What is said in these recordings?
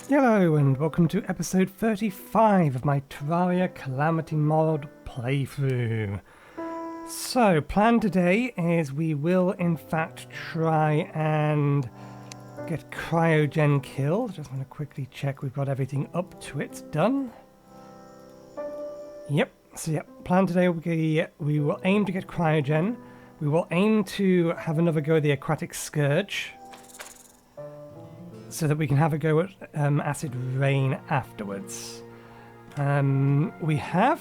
Hello and welcome to episode 35 of my Terraria Calamity mod playthrough. So, plan today is we will in fact try and get Cryogen killed. Just want to quickly check we've got everything up to it done. Yep, so plan today we will aim to get Cryogen. We will aim to have another go at the Aquatic Scourge, so that we can have a go at acid rain afterwards. We have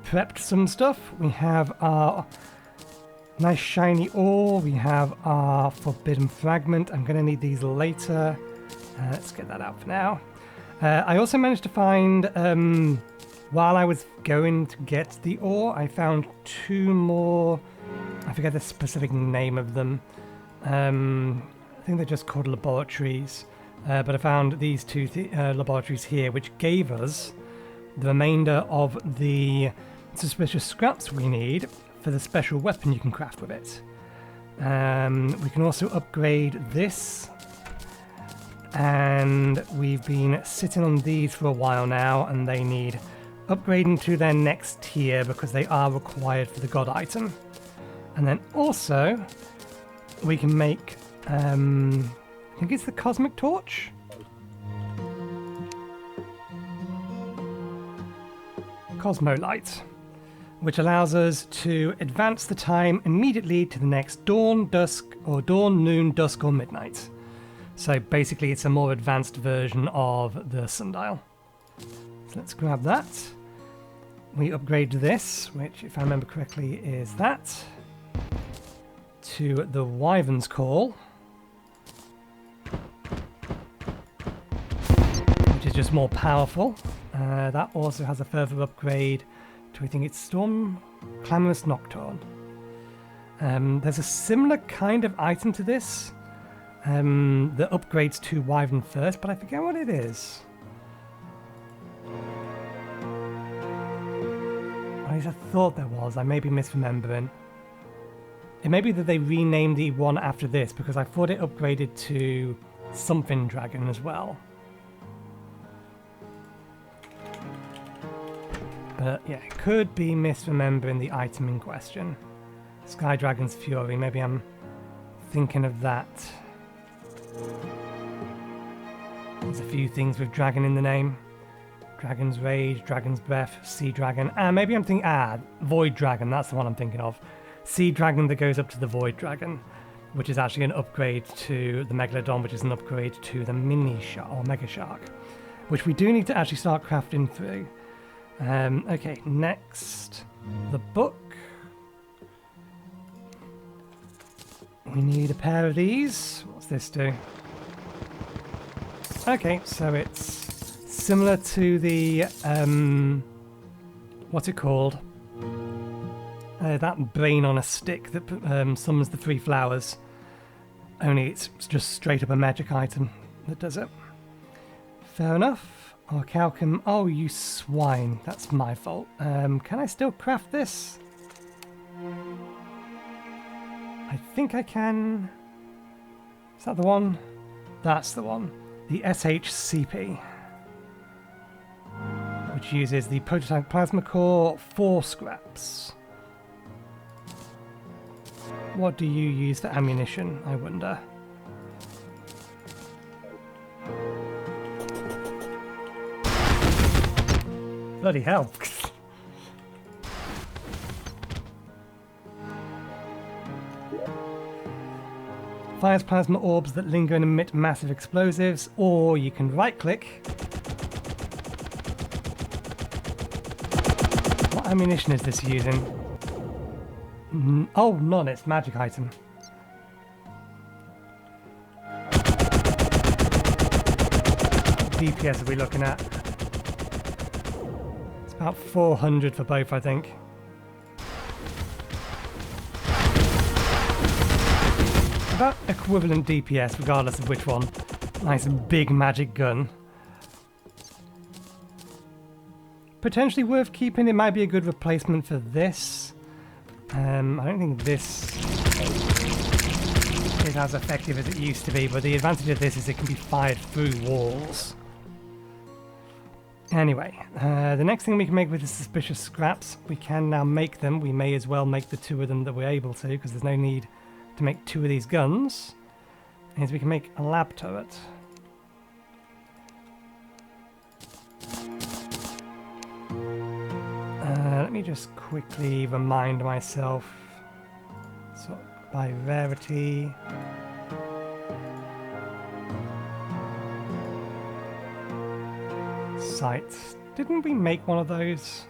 prepped some stuff. We have our nice shiny ore. We have our forbidden fragment. I'm going to need these later. Let's get that out for now. I also managed to find, while I was going to get the ore, I found two more. I forget the specific name of them. I think they're just called laboratories, but I found these two laboratories here, which gave us the remainder of the suspicious scraps we need for the special weapon you can craft with it. We can also upgrade this, and we've been sitting on these for a while now, and they need upgrading to their next tier because they are required for the god item. And then also we can make I think it's the Cosmic Torch? Cosmolight, which allows us to advance the time immediately to the next dawn, dusk, or dawn, noon, dusk, or midnight. So basically it's a more advanced version of the sundial. So let's grab that. We upgrade this, which if I remember correctly is that, to the Wyvern's Call, which is just more powerful. That also has a further upgrade to, I think it's Storm Clamorous Nocturne. There's a similar kind of item to this that upgrades to Wyvern first, but I forget what it is. At least I thought there was. I may be misremembering. It may be that they renamed the one after this because I thought it upgraded to something dragon as well. But yeah, could be misremembering the item in question. Sky Dragon's Fury, maybe I'm thinking of that. There's a few things with dragon in the name. Dragon's Rage, Dragon's Breath, Sea Dragon. Maybe I'm thinking, Void Dragon, that's the one I'm thinking of. Sea Dragon that goes up to the Void Dragon, which is actually an upgrade to the Megalodon, which is an upgrade to the Mini Shark, or Mega Shark, which we do need to actually start crafting through. Okay, next, the book. We need a pair of these. What's this do? Okay, so it's similar to the, what's it called? That brain on a stick that summons the 3 flowers. Only it's just straight up a magic item that does it. Fair enough. Orcalcum. Oh, you swine. That's my fault. Can I still craft this? I think I can. Is that the one? That's the one. The SHCP. Which uses the prototype plasma core 4 scraps. What do you use for ammunition, I wonder? Bloody hell. Fires plasma orbs that linger and emit massive explosives, or you can right-click. What ammunition is this using? Oh, none, it's magic item. What DPS are we looking at? It's about 400 for both, I think. About equivalent DPS, regardless of which one. Nice big magic gun. Potentially worth keeping. It might be a good replacement for this. I don't think this quite as effective as it used to be, but the advantage of this is it can be fired through walls. Anyway, the next thing we can make with the suspicious scraps, we can now make them. We may as well make the 2 of them that we're able to, because there's no need to make 2 of these guns. Is we can make a lab turret. Let me just quickly remind myself. So, by rarity. Sights. Didn't we make one of those?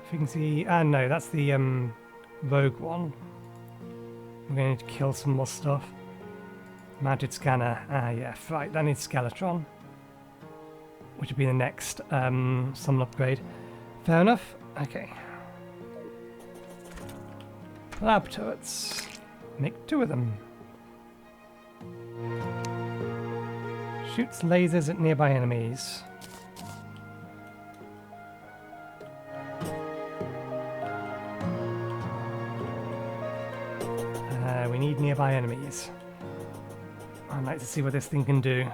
If you can see. No, that's the rogue one. We're going to need to kill some more stuff. Magic scanner. Yeah, right. That needs Skeletron, which would be the next summon upgrade. Fair enough. Okay. Lab turrets. Make 2 of them. Shoots lasers at nearby enemies. We need nearby enemies. I'd like to see what this thing can do.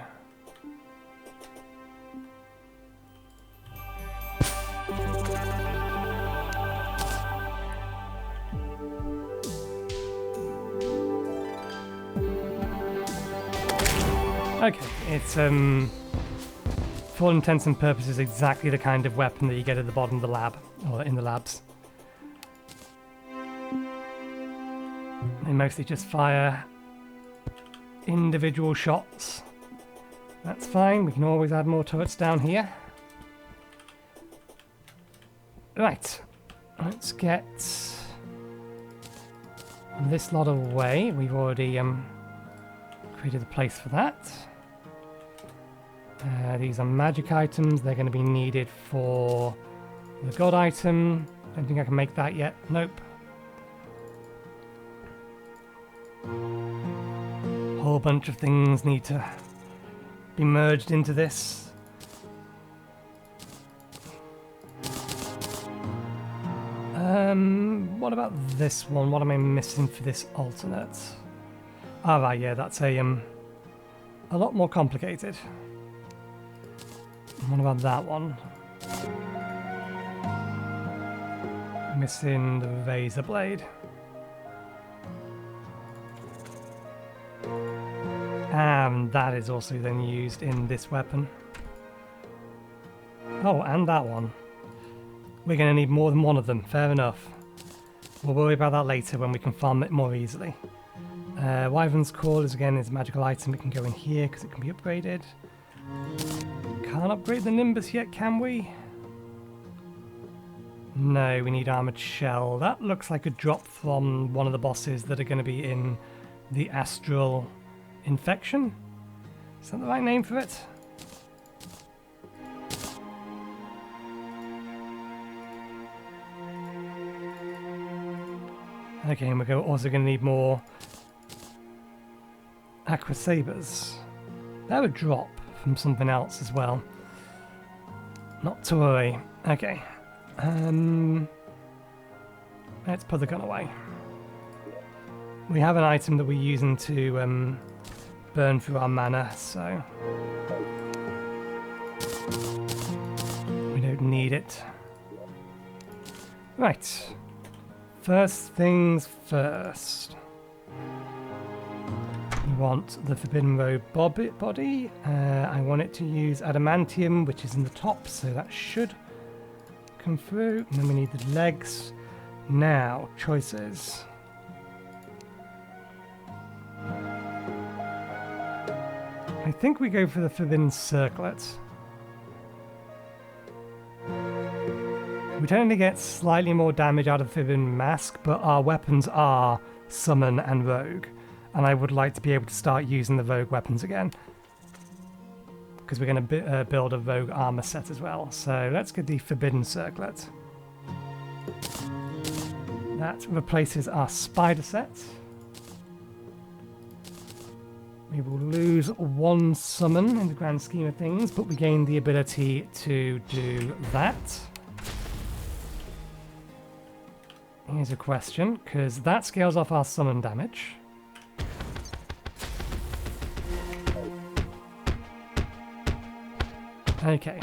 Okay, it's for all intents and purposes exactly the kind of weapon that you get at the bottom of the lab, or in the labs. They mostly just fire individual shots. That's fine, we can always add more turrets down here. Right, let's get this lot away. We've already created a place for that. These are magic items. They're going to be needed for the god item. Don't think I can make that yet. Nope. Whole bunch of things need to be merged into this. What about this one? What am I missing for this alternate? Ah, right, yeah, that's a lot more complicated. What about that one? Missing the razor blade. And that is also then used in this weapon. Oh, and that one. We're going to need more than one of them, fair enough. We'll worry about that later when we can farm it more easily. Wyvern's Call is again a magical item. It can go in here because it can be upgraded. Can't upgrade the Nimbus yet, can we? No, we need Armored Shell. That looks like a drop from one of the bosses that are going to be in the Astral Infection. Is that the right name for it? Okay, and we're also going to need more Aqua Sabers. That would drop from something else as well. Not to worry. Okay. Let's put the gun away. We have an item that we're using to burn through our mana, so we don't need it. Right. First things first. We want the Forbidden Robe body. I want it to use adamantium, which is in the top, so that should come through. And then we need the legs. Now, choices. I think we go for the Forbidden Circlet. We tend to get slightly more damage out of Forbidden Mask, but our weapons are Summon and Rogue. And I would like to be able to start using the Rogue weapons again. Because we're going to build a Rogue armor set as well. So let's get the Forbidden Circlet. That replaces our Spider set. We will lose one summon in the grand scheme of things, but we gain the ability to do that. Here's a question, because that scales off our summon damage. Okay.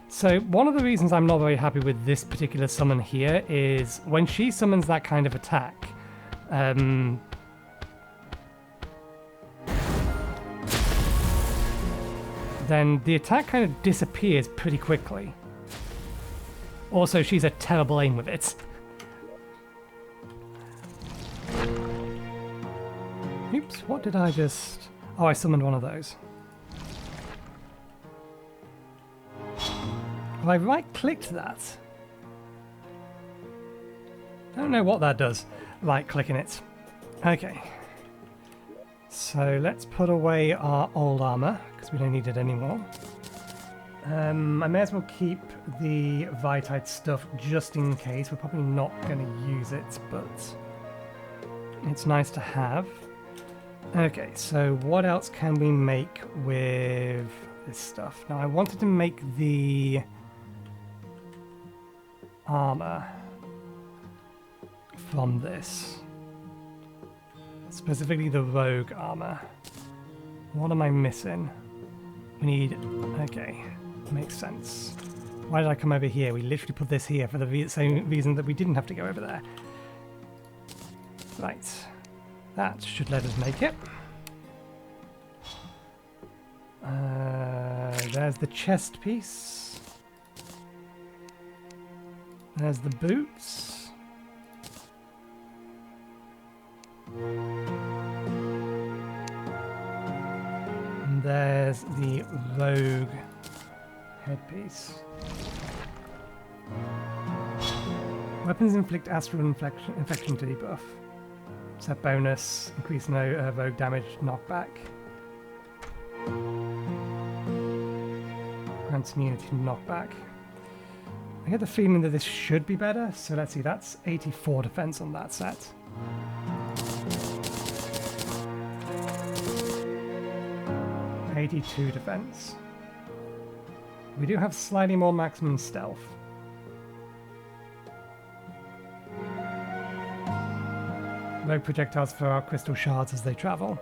So one of the reasons I'm not very happy with this particular summon here is when she summons that kind of attack, then the attack kind of disappears pretty quickly. Also, she's a terrible aim with it. Oops, what did I just... Oh, I summoned one of those. Have I right-clicked that? I don't know what that does. Right-clicking it. Okay. So let's put away our old armor, because we don't need it anymore. I may as well keep the Vitite stuff just in case. We're probably not going to use it, but it's nice to have. Okay, so what else can we make with this stuff? Now, I wanted to make the armor from this. Specifically the rogue armor. What am I missing? We need... Okay, makes sense. Why did I come over here? We literally put this here for the same reason that we didn't have to go over there. Right. That should let us make it. There's the chest piece. There's the boots. And there's the rogue headpiece. Weapons inflict astral infection to debuff. Set bonus, increase rogue damage, knockback. Grants immunity to knockback. I get the feeling that this should be better, so let's see, that's 84 defense on that set. $82 defense. We do have slightly more maximum stealth. Rogue projectiles throw out crystal shards as they travel.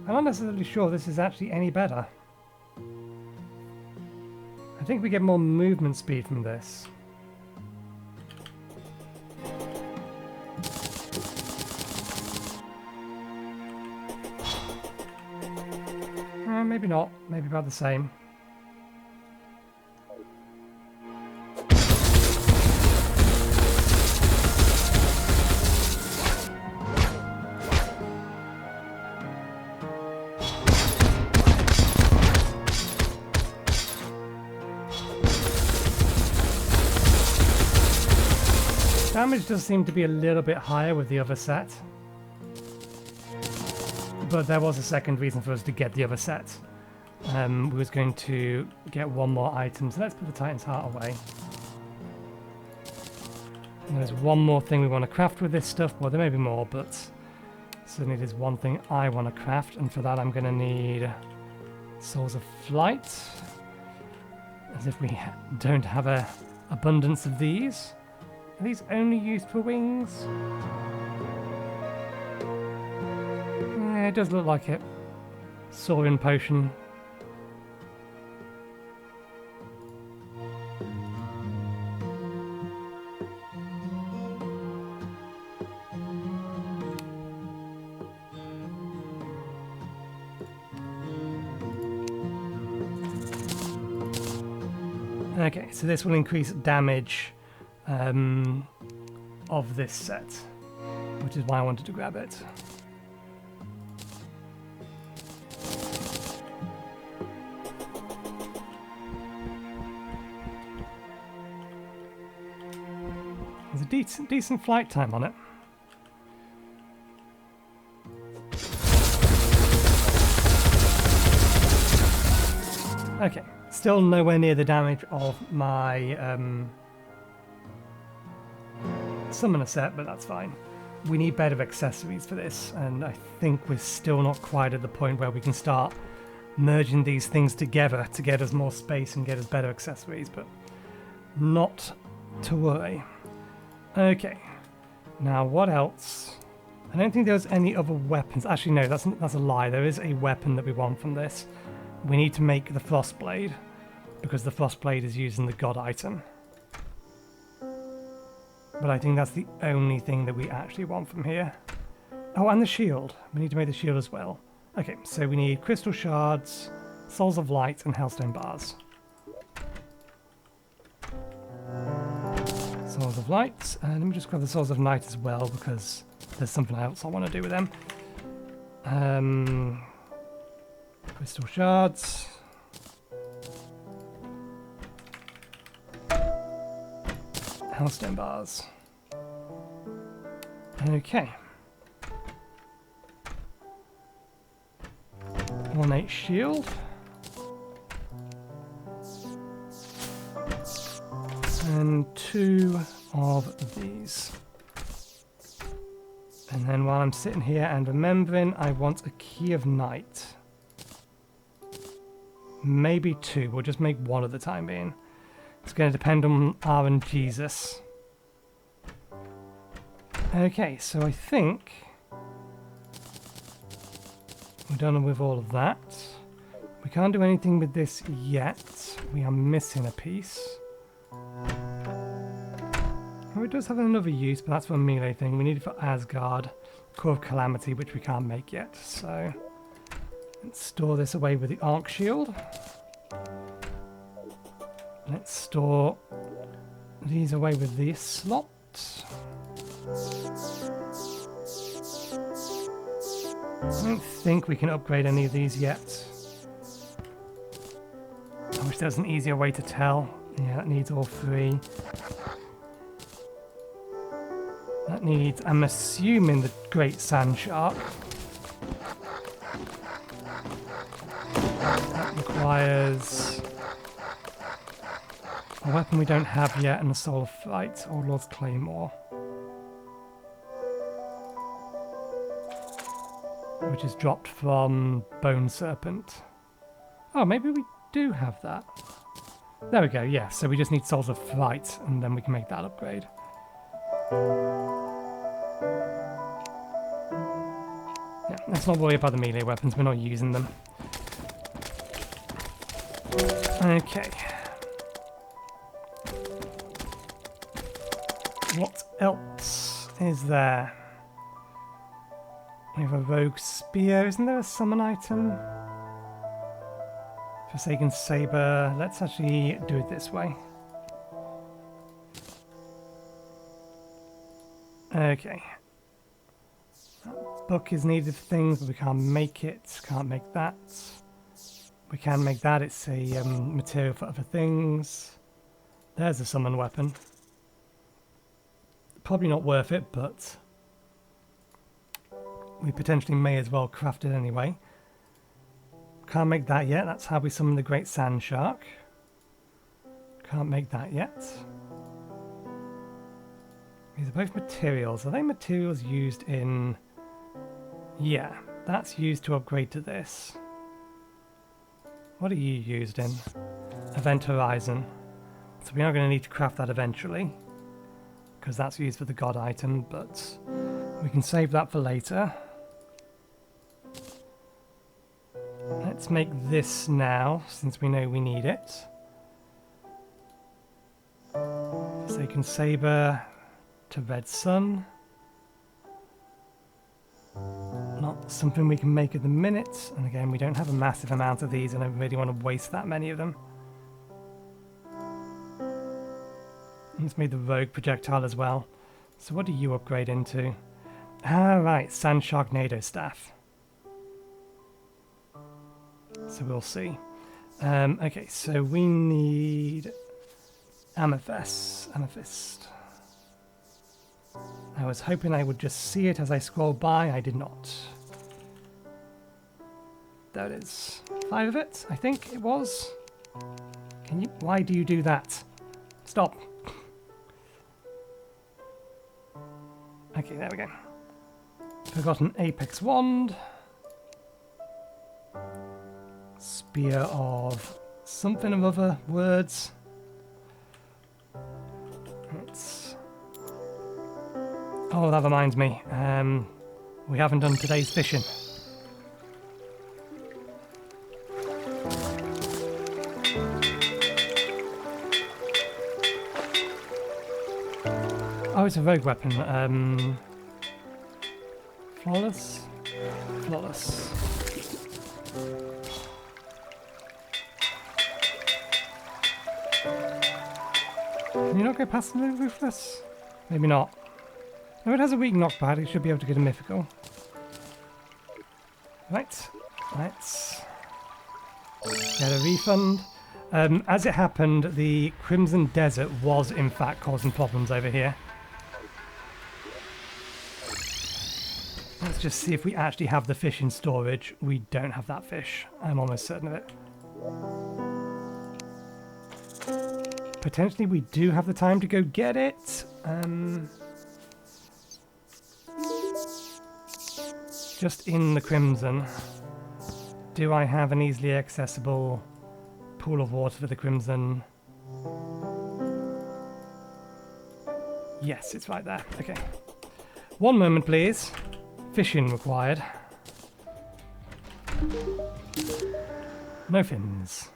I'm not necessarily sure this is actually any better. I think we get more movement speed from this. Maybe not. Maybe about the same. Damage does seem to be a little bit higher with the other set. But there was a second reason for us to get the other set. We was going to get one more item, so let's put the Titan's Heart away. And there's one more thing we want to craft with this stuff. Well, there may be more, but certainly there's one thing I want to craft, and for that I'm going to need Souls of Flight. As if we don't have an abundance of these. Are these only used for wings? Yeah, it does look like it. Soaring potion. Okay, so this will increase damage of this set, which is why I wanted to grab it. There's a decent flight time on it. Okay, still nowhere near the damage of my summoner set, but that's fine. We need better accessories for this, and I think we're still not quite at the point where we can start merging these things together to get us more space and get us better accessories, but not to worry. Okay, now what else? I don't think there's any other weapons. Actually, no, that's a lie. There is a weapon that we want from this. We need to make the Frostblade, because the Frostblade is using the God item. But I think that's the only thing that we actually want from here. Oh, and the shield. We need to make the shield as well. Okay, so we need crystal shards, souls of light, and hellstone bars. Souls of light. And let me just grab the souls of night as well, because there's something else I want to do with them. Crystal shards. Hellstone bars. Okay. Ornate shield. And 2 of these. And then while I'm sitting here and remembering, I want a key of night. Maybe 2. We'll just make 1 at the time being. It's going to depend on R and Jesus. Okay, so I think we're done with all of that. We can't do anything with this yet. We are missing a piece. Oh, it does have another use, but that's for a melee thing. We need it for Asgard. Core of Calamity, which we can't make yet. So let's store this away with the Arc Shield. Let's store these away with this slot. I don't think we can upgrade any of these yet. I wish there was an easier way to tell. Yeah, that needs all 3. That needs, I'm assuming, the Great Sand Shark. That requires a weapon we don't have yet and a Soul of Fright, or Lord's Claymore. Which is dropped from Bone Serpent. Oh, maybe we do have that. There we go, yeah, so we just need Souls of Fright, and then we can make that upgrade. Yeah, let's not worry about the melee weapons, we're not using them. Okay. What else is there? We have a rogue spear. Isn't there a summon item? Forsaken saber. Let's actually do it this way. Okay. That book is needed for things, but we can't make it. Can't make that. We can make that. It's a material for other things. There's a summon weapon. Probably not worth it, but we potentially may as well craft it anyway. Can't make that yet. That's how we summon the Great Sand Shark. Can't make that yet. These are both materials. Are they materials used in... Yeah, that's used to upgrade to this. What are you used in? Event Horizon. So we are going to need to craft that eventually, because that's used for the God item, but we can save that for later. Let's make this now, since we know we need it. Forsaken Saber to Red Sun. Not something we can make at the minute, and again, we don't have a massive amount of these, and I don't really want to waste that many of them. Let's make the Rogue projectile as well. So what do you upgrade into? Ah, right, Sand Sharknado Staff. So we'll see. Okay, so we need Amethyst. I was hoping I would just see it as I scroll by. I did not. There it is. 5 of it, I think it was. Can you? Why do you do that? Stop. Okay, there we go. Forgotten Apex Wand. Spear of something of other words. It's... Oh, that reminds me. We haven't done today's fishing. Oh, it's a rogue weapon. Flawless? Flawless. Can you not go past the ruthless? Maybe not. If it has a weak knockback, it should be able to get a mythical. Right, let's get a refund. As it happened, the Crimson Desert was in fact causing problems over here. Let's just see if we actually have the fish in storage. We don't have that fish. I'm almost certain of it. Potentially we do have the time to go get it. Just in the Crimson. Do I have an easily accessible pool of water for the Crimson? Yes, it's right there. Okay. One moment, please. Fishing required. No fins.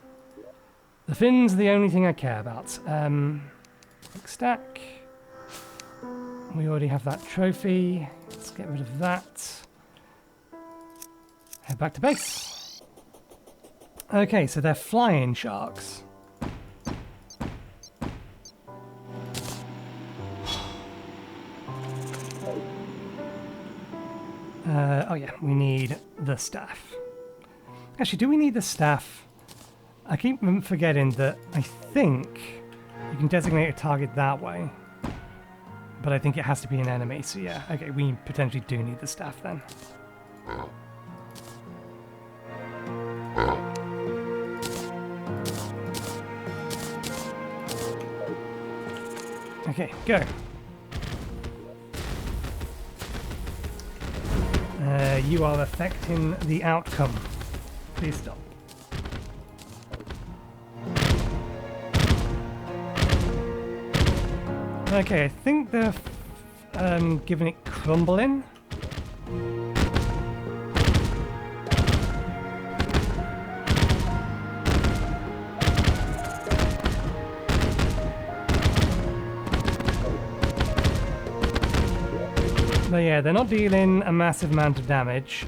The fins are the only thing I care about. Quick stack. We already have that trophy. Let's get rid of that. Head back to base. Okay, so they're flying sharks. Oh yeah, we need the staff. Actually, do we need the staff? I keep forgetting that I think you can designate a target that way. But I think it has to be an enemy, so yeah. Okay, we potentially do need the staff then. Okay, go. You are affecting the outcome. Please stop. Okay, I think they're giving it crumbling. But yeah, they're not dealing a massive amount of damage.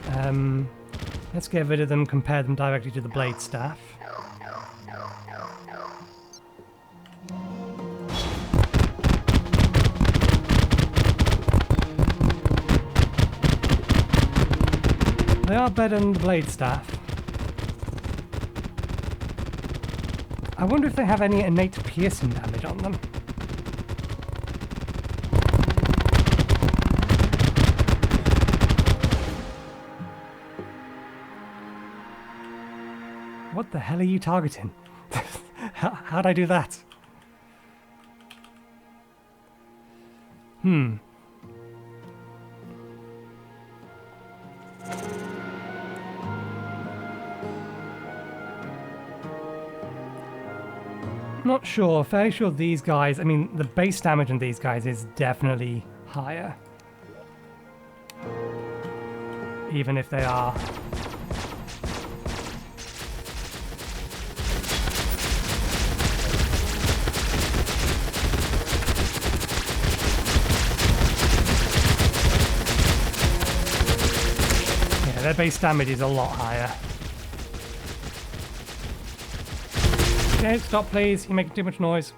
Let's get rid of them, compare them directly to the blade staff. They are better than the blade staff. I wonder if they have any innate piercing damage on them. What the hell are you targeting? How'd I do that? Not sure. Fairly sure these guys, I mean, the base damage on these guys is definitely higher. Even if they are... Yeah, their base damage is a lot higher. Okay, stop please, you're making too much noise.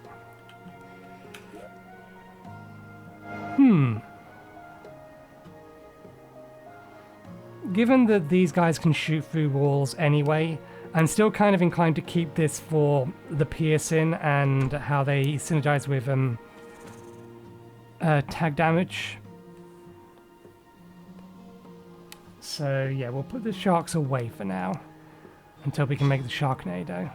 Given that these guys can shoot through walls anyway, I'm still kind of inclined to keep this for the piercing and how they synergize with tag damage. So yeah, we'll put the sharks away for now until we can make the Sharknado.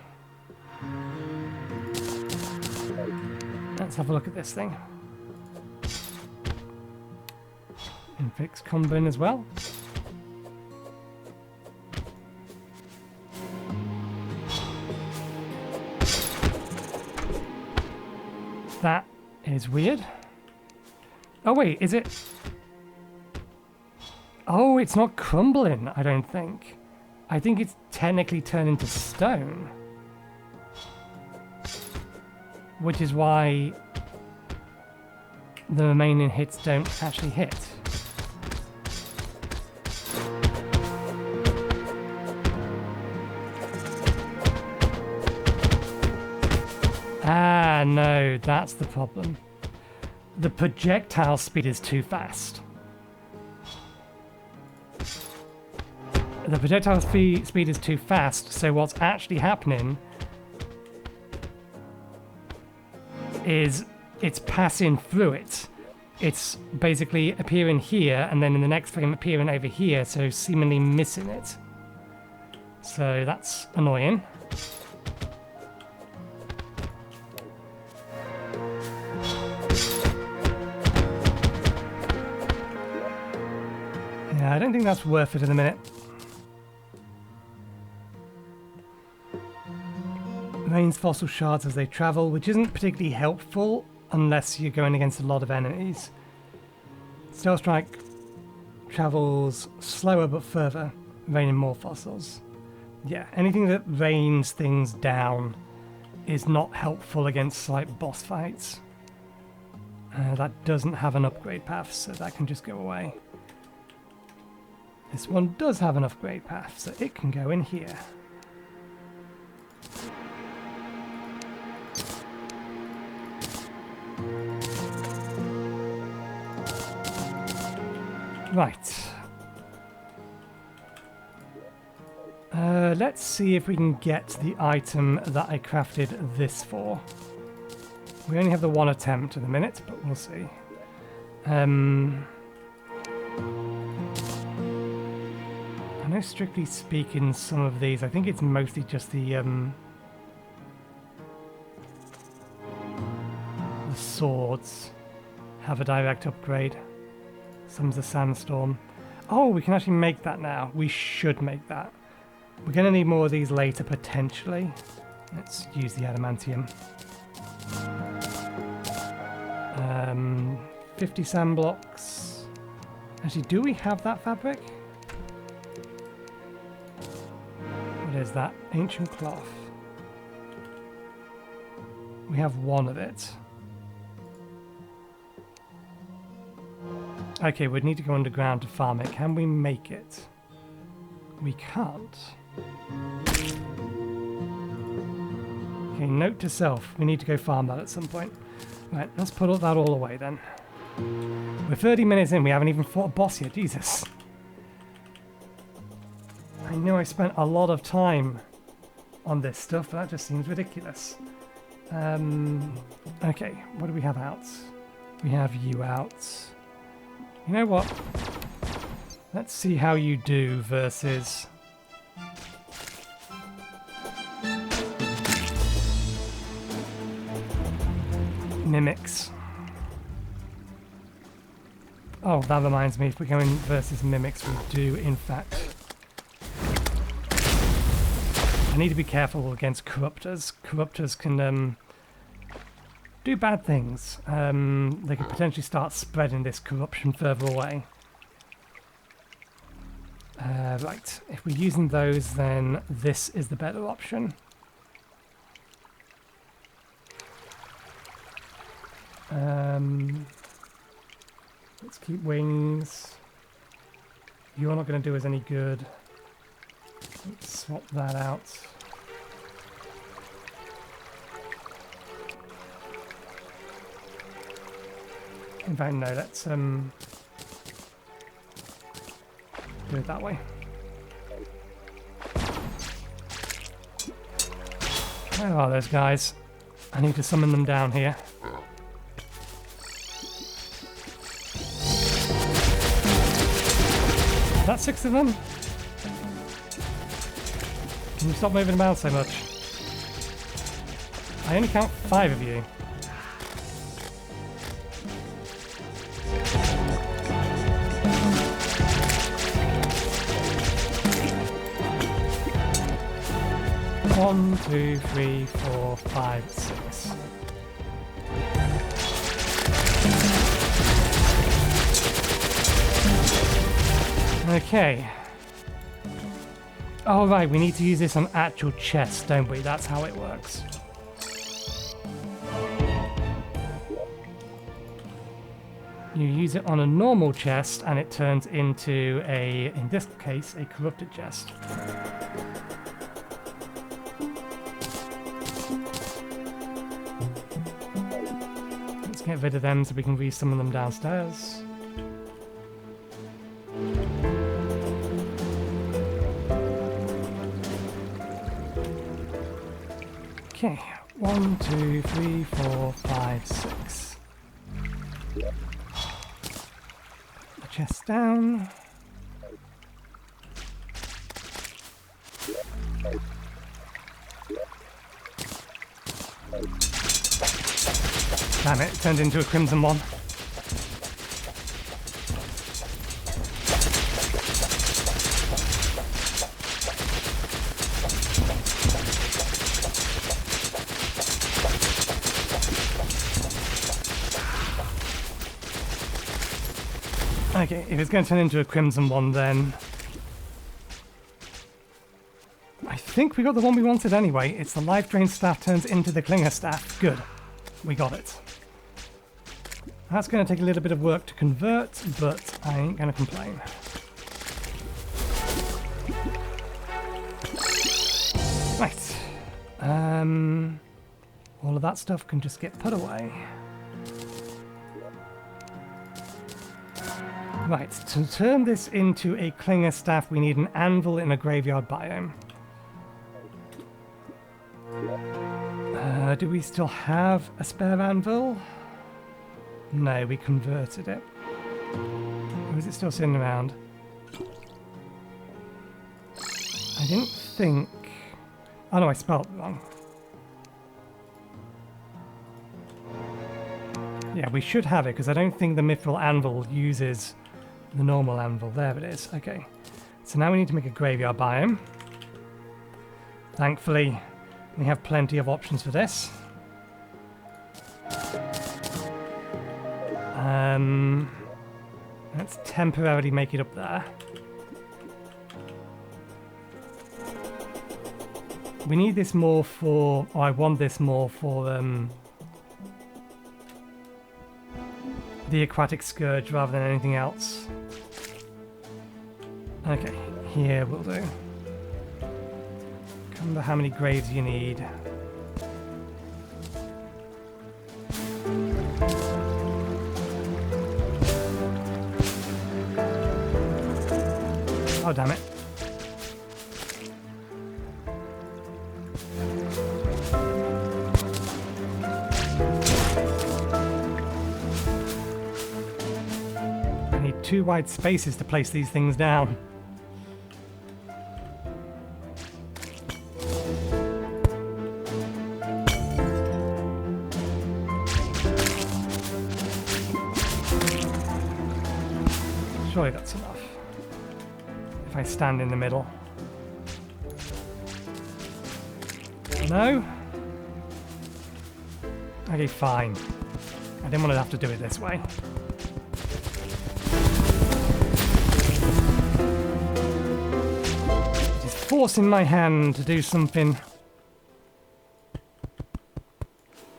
Let's have a look at this thing. Infix Combin as well. That is weird. Oh wait, is it? Oh, it's not crumbling, I don't think. I think it's technically turned into stone. Which is why the remaining hits don't actually hit. Ah, no, that's the problem. The projectile speed is too fast. The projectile speed is too fast, so what's actually happening is it's passing through it. It's basically appearing here, and then in the next frame appearing over here, so seemingly missing it. So that's annoying. Yeah, I don't think that's worth it in a minute. Rains fossil shards as they travel, which isn't particularly helpful unless you're going against a lot of enemies. Stealth Strike travels slower but further, raining more fossils. Yeah, anything that rains things down is not helpful against like boss fights. That doesn't have an upgrade path, so that can just go away. This one does have an upgrade path, so it can go in here. Right. Let's see if we can get the item that I crafted this for. We only have the one attempt at the minute, but we'll see. I know, strictly speaking, some of these, I think it's mostly just the swords have a direct upgrade. Some's a sandstorm. Oh, we can actually make that now. We should make that. We're going to need more of these later, potentially. Let's use the adamantium. 50 sand blocks. Actually, do we have that fabric? What is that? Ancient cloth. We have one of it. Okay, we'd need to go underground to farm it. Can we make it? We can't. Okay, note to self. We need to go farm that at some point. Right, let's put that all away then. We're 30 minutes in. We haven't even fought a boss yet. Jesus. I know I spent a lot of time on this stuff, but that just seems ridiculous. Okay, what do we have out? We have you out. You know what? Let's see how you do versus... mimics. Oh, that reminds me, if we're going versus mimics, we do, in fact... I need to be careful against corruptors. Corruptors can do bad things. They could potentially start spreading this corruption further away. Right, if we're using those, then this is the better option. Let's keep wings. You're not going to do us any good. Let's swap that out. In fact, no, let's do it that way. Where are those guys? I need to summon them down here. Is that 6 of them? Can you stop moving about so much? I only count 5 of you. 1, 2, 3, 4, 5, 6. Okay. Oh right, we need to use this on actual chests, don't we? That's how it works. You use it on a normal chest and it turns into a, in this case, a corrupted chest. Let's get rid of them so we can re-summon them downstairs. Okay, 1, 2, 3, 4, 5, 6. The chest down. Damn it, it turned into a crimson one. Okay, if it's going to turn into a crimson one, then I think we got the one we wanted anyway. It's the life drain staff turns into the clinger staff. Good, we got it. That's going to take a little bit of work to convert, but I ain't going to complain. Right, all of that stuff can just get put away. Right, to turn this into a clinger staff, we need an anvil in a graveyard biome. Do we still have a spare anvil? No, we converted it. Or is it still sitting around? I didn't think... Oh no, I spelled it wrong. Yeah, we should have it, because I don't think the mithril anvil uses the normal anvil. There it is. Okay. So now we need to make a graveyard biome. Thankfully, we have plenty of options for this. Let's temporarily make it up there. We need this more for... Oh, I want this more for the Aquatic Scourge rather than anything else. Okay, here will do. Remember how many graves you need. Oh, damn it. I need 2 wide spaces to place these things down. Surely that's enough. If I stand in the middle. No? Okay, fine. I didn't want to have to do it this way. Just forcing my hand to do something.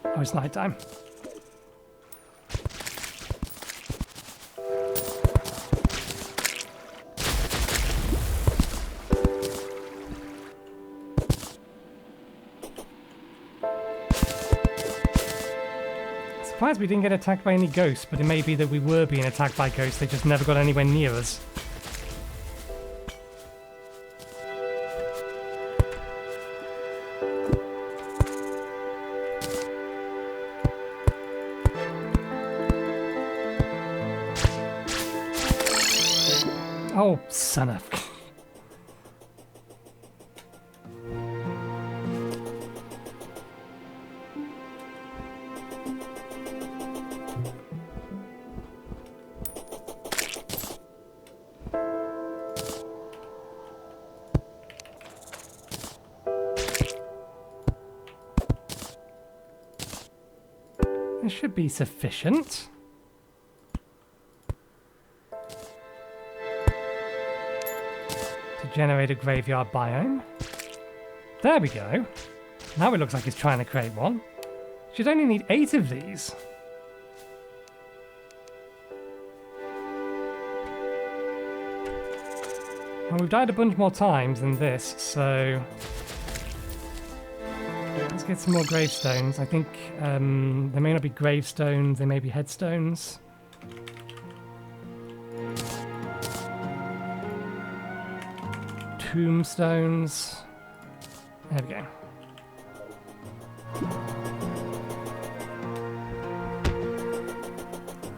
Oh, it's night time. Surprised we didn't get attacked by any ghosts, but it may be that we were being attacked by ghosts, they just never got anywhere near us. Oh, son of... This should be sufficient. To generate a graveyard biome. There we go. Now it looks like it's trying to create one. Should only need 8 of these. Well, we've died a bunch more times than this, so let's get some more gravestones. I think they may not be gravestones, they may be headstones. Tombstones. There we go.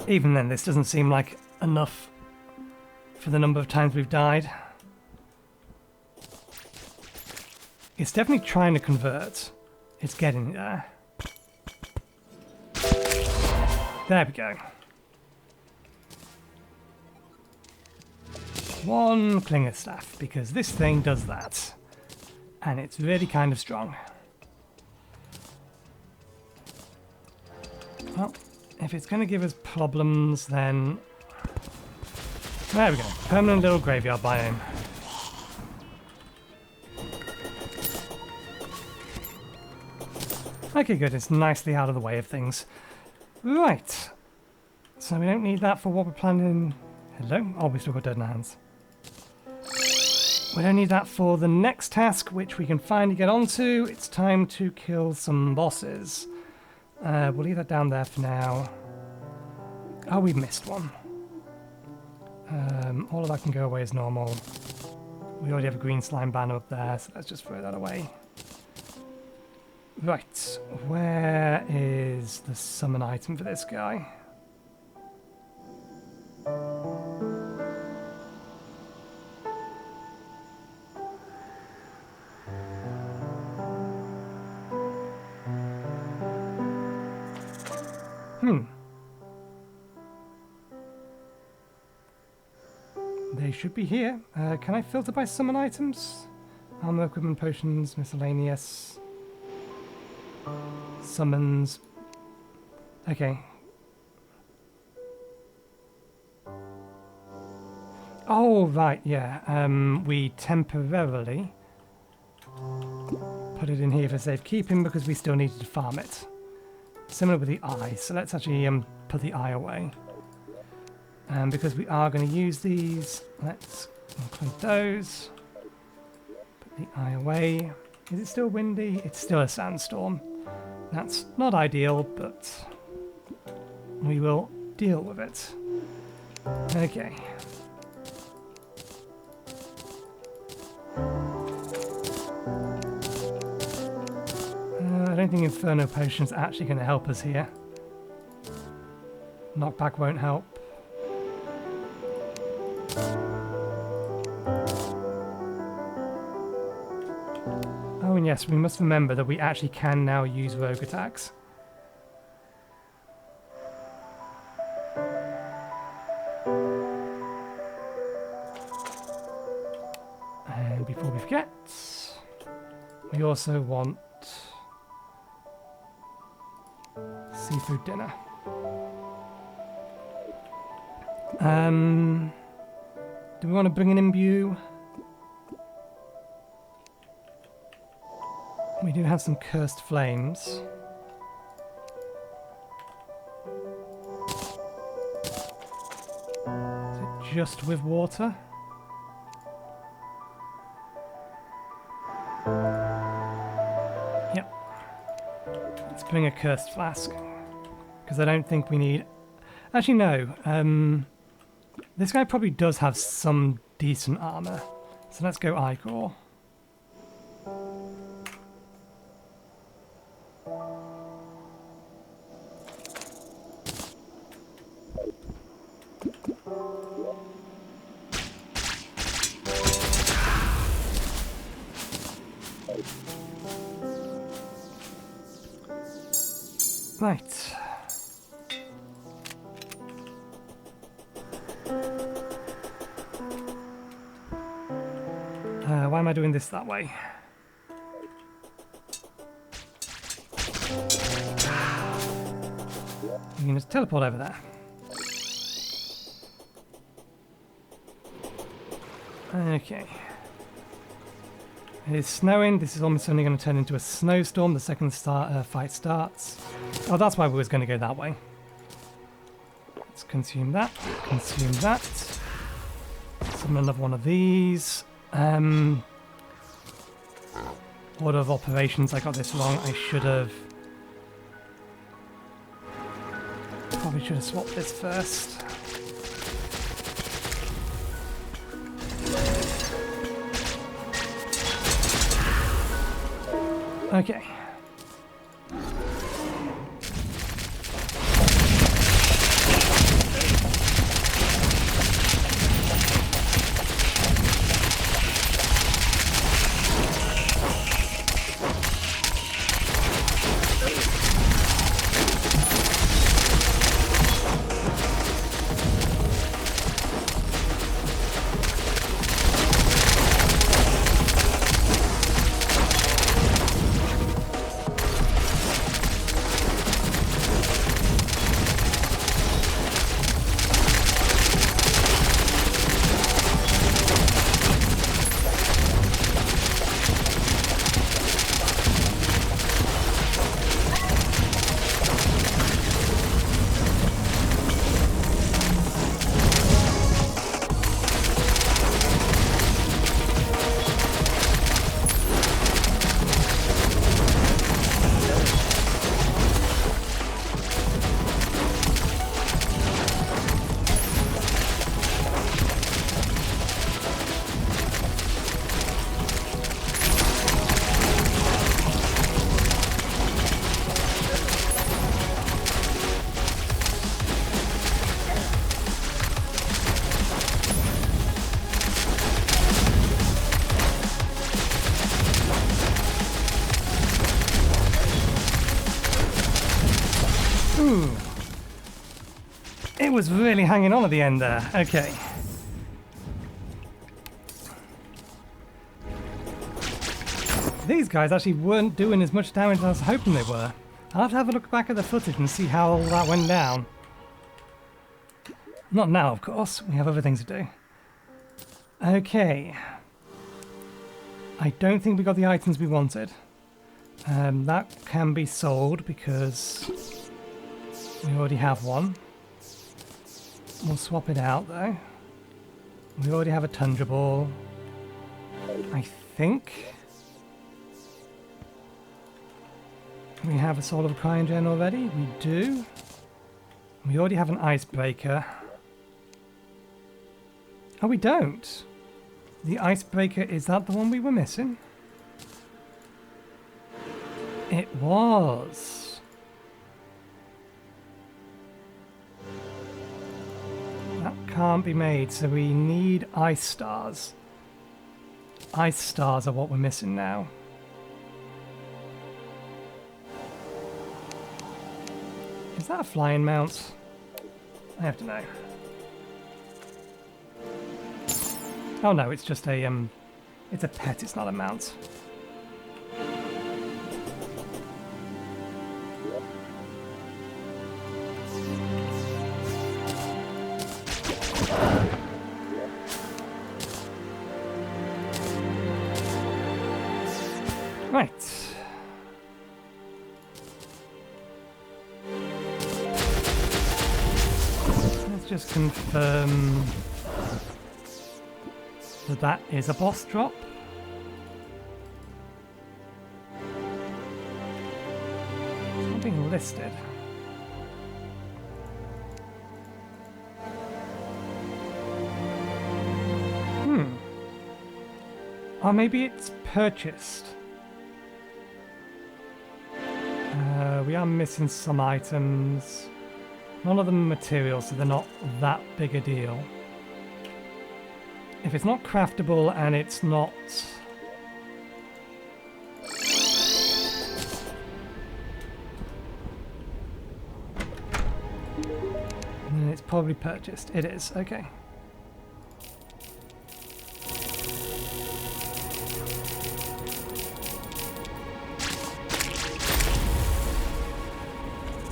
Even then, this doesn't seem like enough for the number of times we've died. It's definitely trying to convert. It's getting there. There we go. One Klinger Staff, because this thing does that. And it's really kind of strong. Well, if it's going to give us problems, then... There we go. Permanent little graveyard biome. Okay, good. It's nicely out of the way of things. Right. So we don't need that for what we're planning... Hello? Oh, we still got Dead in our Hands. We don't need that for the next task, which we can finally get onto. It's time to kill some bosses. We'll leave that down there for now. Oh, we missed one. All of that can go away as normal. We already have a green slime banner up there, so let's just throw that away. Right, where is the summon item for this guy? They should be here. Can I filter by summon items? Armor, equipment, potions, miscellaneous. Summons. Okay. Oh, right, yeah. We temporarily put it in here for safekeeping because we still needed to farm it. Similar with the eye, so let's actually put the eye away. And because we are going to use these, let's include those. Put the eye away. Is it still windy? It's still a sandstorm. That's not ideal, but we will deal with it. Okay. I don't think Inferno Potion's actually going to help us here. Knockback won't help. Oh, and yes, we must remember that we actually can now use rogue attacks. And before we forget, we also want seafood dinner. Do we want to bring an imbue? We do have some cursed flames. Is it just with water? Yep. Let's bring a cursed flask. Because I don't think we need... Actually, no. This guy probably does have some decent armor. So let's go Ichor. Right. Why am I doing this that way? We can just teleport over there. Okay. It is snowing. This is almost only going to turn into a snowstorm the second fight starts. Oh, that's why we was going to go that way. Let's consume that. Consume that. Summon another one of these. Order of operations. I got this wrong. I should have... Probably should have swapped this first. Okay. It was really hanging on at the end there. Okay. These guys actually weren't doing as much damage as I was hoping they were. I'll have to have a look back at the footage and see how all that went down. Not now, of course. We have other things to do. Okay. I don't think we got the items we wanted. That can be sold because we already have one. We'll swap it out though. We already have a Tundra Ball. I think we have a Soul of Cryogen already. We do. We already have an Icebreaker. Oh, we don't. The Icebreaker, is that the one we were missing? It was. That can't be made, so we need Ice Stars. Ice Stars are what we're missing now. Is that a flying mount? I have to know. Oh no, it's just a it's a pet, it's not a mount. Right. Let's just confirm that that is a boss drop. It's not being listed. Or maybe it's purchased. We are missing some items. None of them are materials, so they're not that big a deal. If it's not craftable and it's not... then it's probably purchased. It is, okay.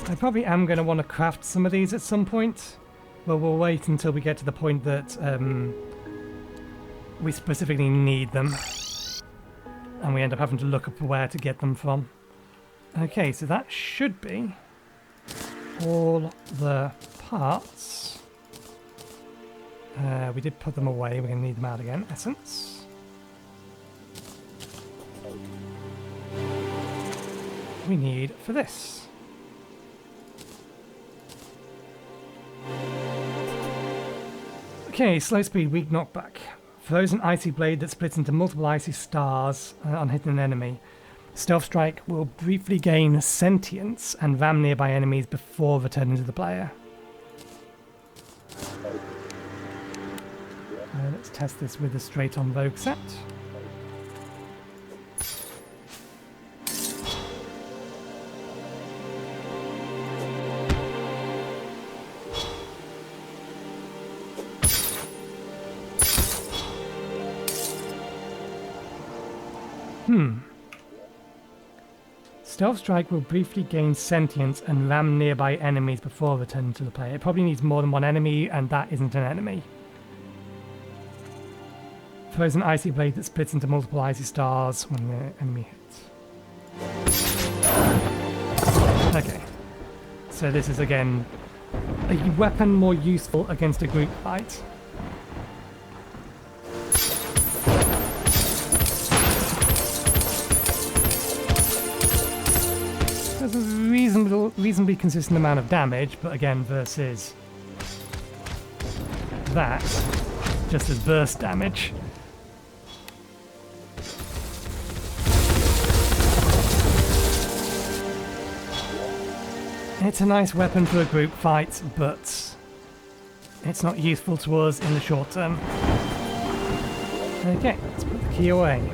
I probably am going to want to craft some of these at some point, but we'll wait until we get to the point that we specifically need them, and we end up having to look up where to get them from. Okay, so that should be all the parts. We did put them away, we're going to need them out again. Essence. We need for this. Okay, slow speed, weak knockback. Frozen icy blade that splits into multiple icy stars on hitting an enemy. Stealth strike will briefly gain sentience and ram nearby enemies before returning to the player. Let's test this with the straight on Rogue set. Stealth strike will briefly gain sentience and ram nearby enemies before returning to the player. It probably needs more than one enemy, and that isn't an enemy. Throws an icy blade that splits into multiple icy stars when the enemy hits. Okay. So this is again a weapon more useful against a group fight. There's a reasonably consistent amount of damage, but again, versus that, just as burst damage. It's a nice weapon for a group fight, but it's not useful to us in the short term. Okay, let's put the key away.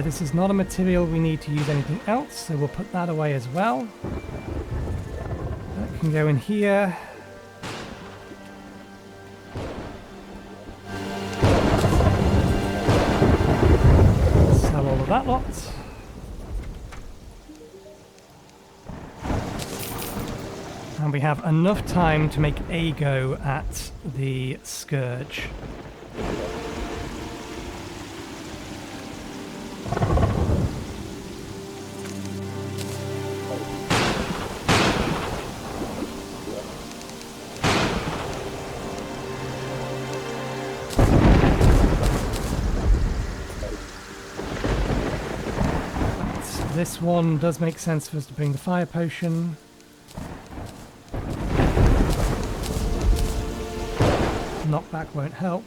This is not a material we need to use anything else, so we'll put that away as well. That can go in here. Sell all of that lot. And we have enough time to make a go at the Scourge. This one does make sense for us to bring the fire potion. Knockback won't help.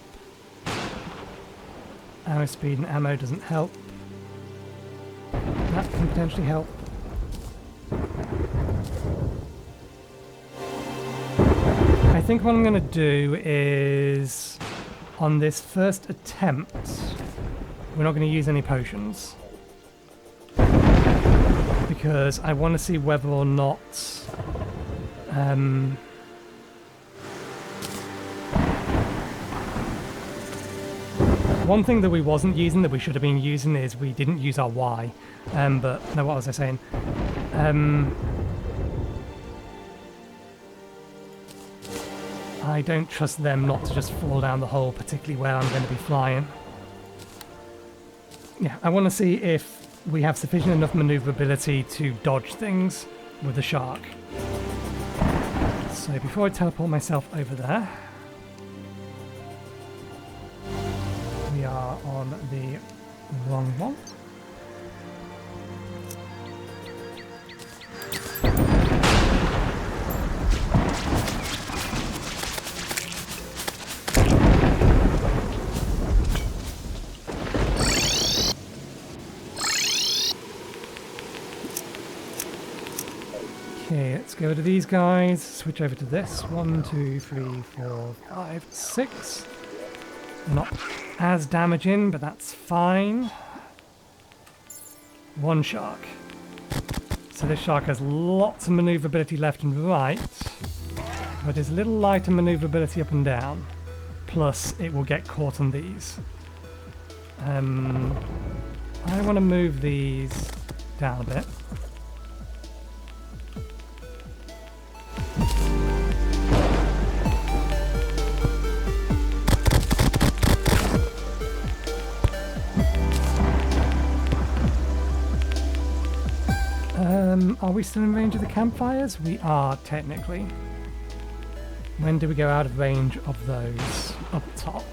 Arrow speed and ammo doesn't help. That can potentially help. I think what I'm going to do is, on this first attempt, we're not going to use any potions. Because I want to see whether or not one thing that we wasn't using that we should have been using is we didn't use our Y. But no, what was I saying? I don't trust them not to just fall down the hole, particularly where I'm going to be flying. Yeah, I want to see if we have sufficient enough maneuverability to dodge things with the shark. So before I teleport myself over there, we are on the wrong one. Okay, let's go to these guys, switch over to this. 1, 2, 3, 4, 5, 6. Not as damaging, but that's fine. One shark. So this shark has lots of maneuverability left and right, but it's a little lighter maneuverability up and down. Plus, it will get caught on these. I want to move these down a bit. Are we still in range of the campfires? We are, technically. When do we go out of range of those? Up top.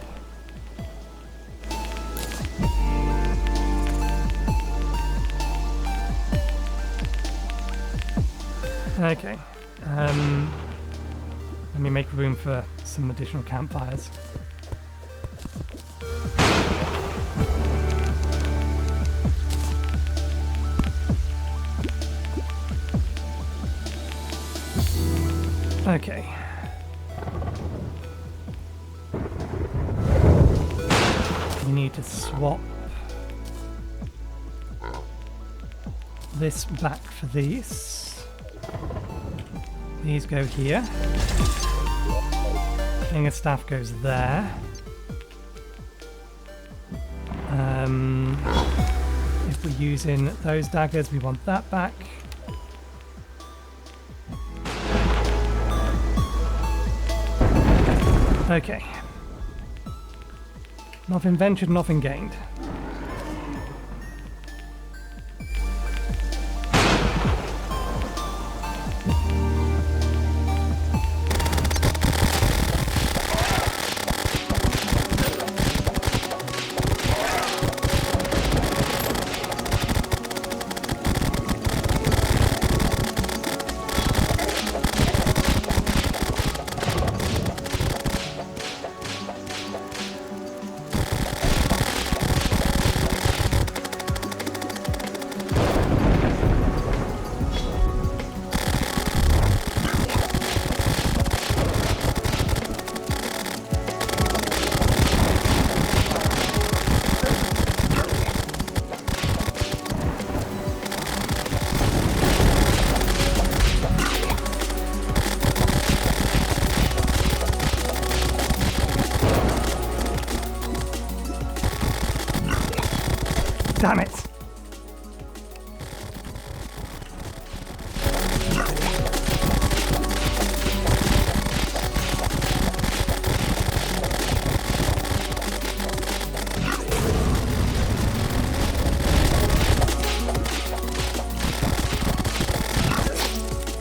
Okay. Let me make room for some additional campfires. Okay. We need to swap this back for these. These go here. King of Staff goes there. If we're using those daggers, we want that back. Okay. Nothing ventured, nothing gained. Damn it!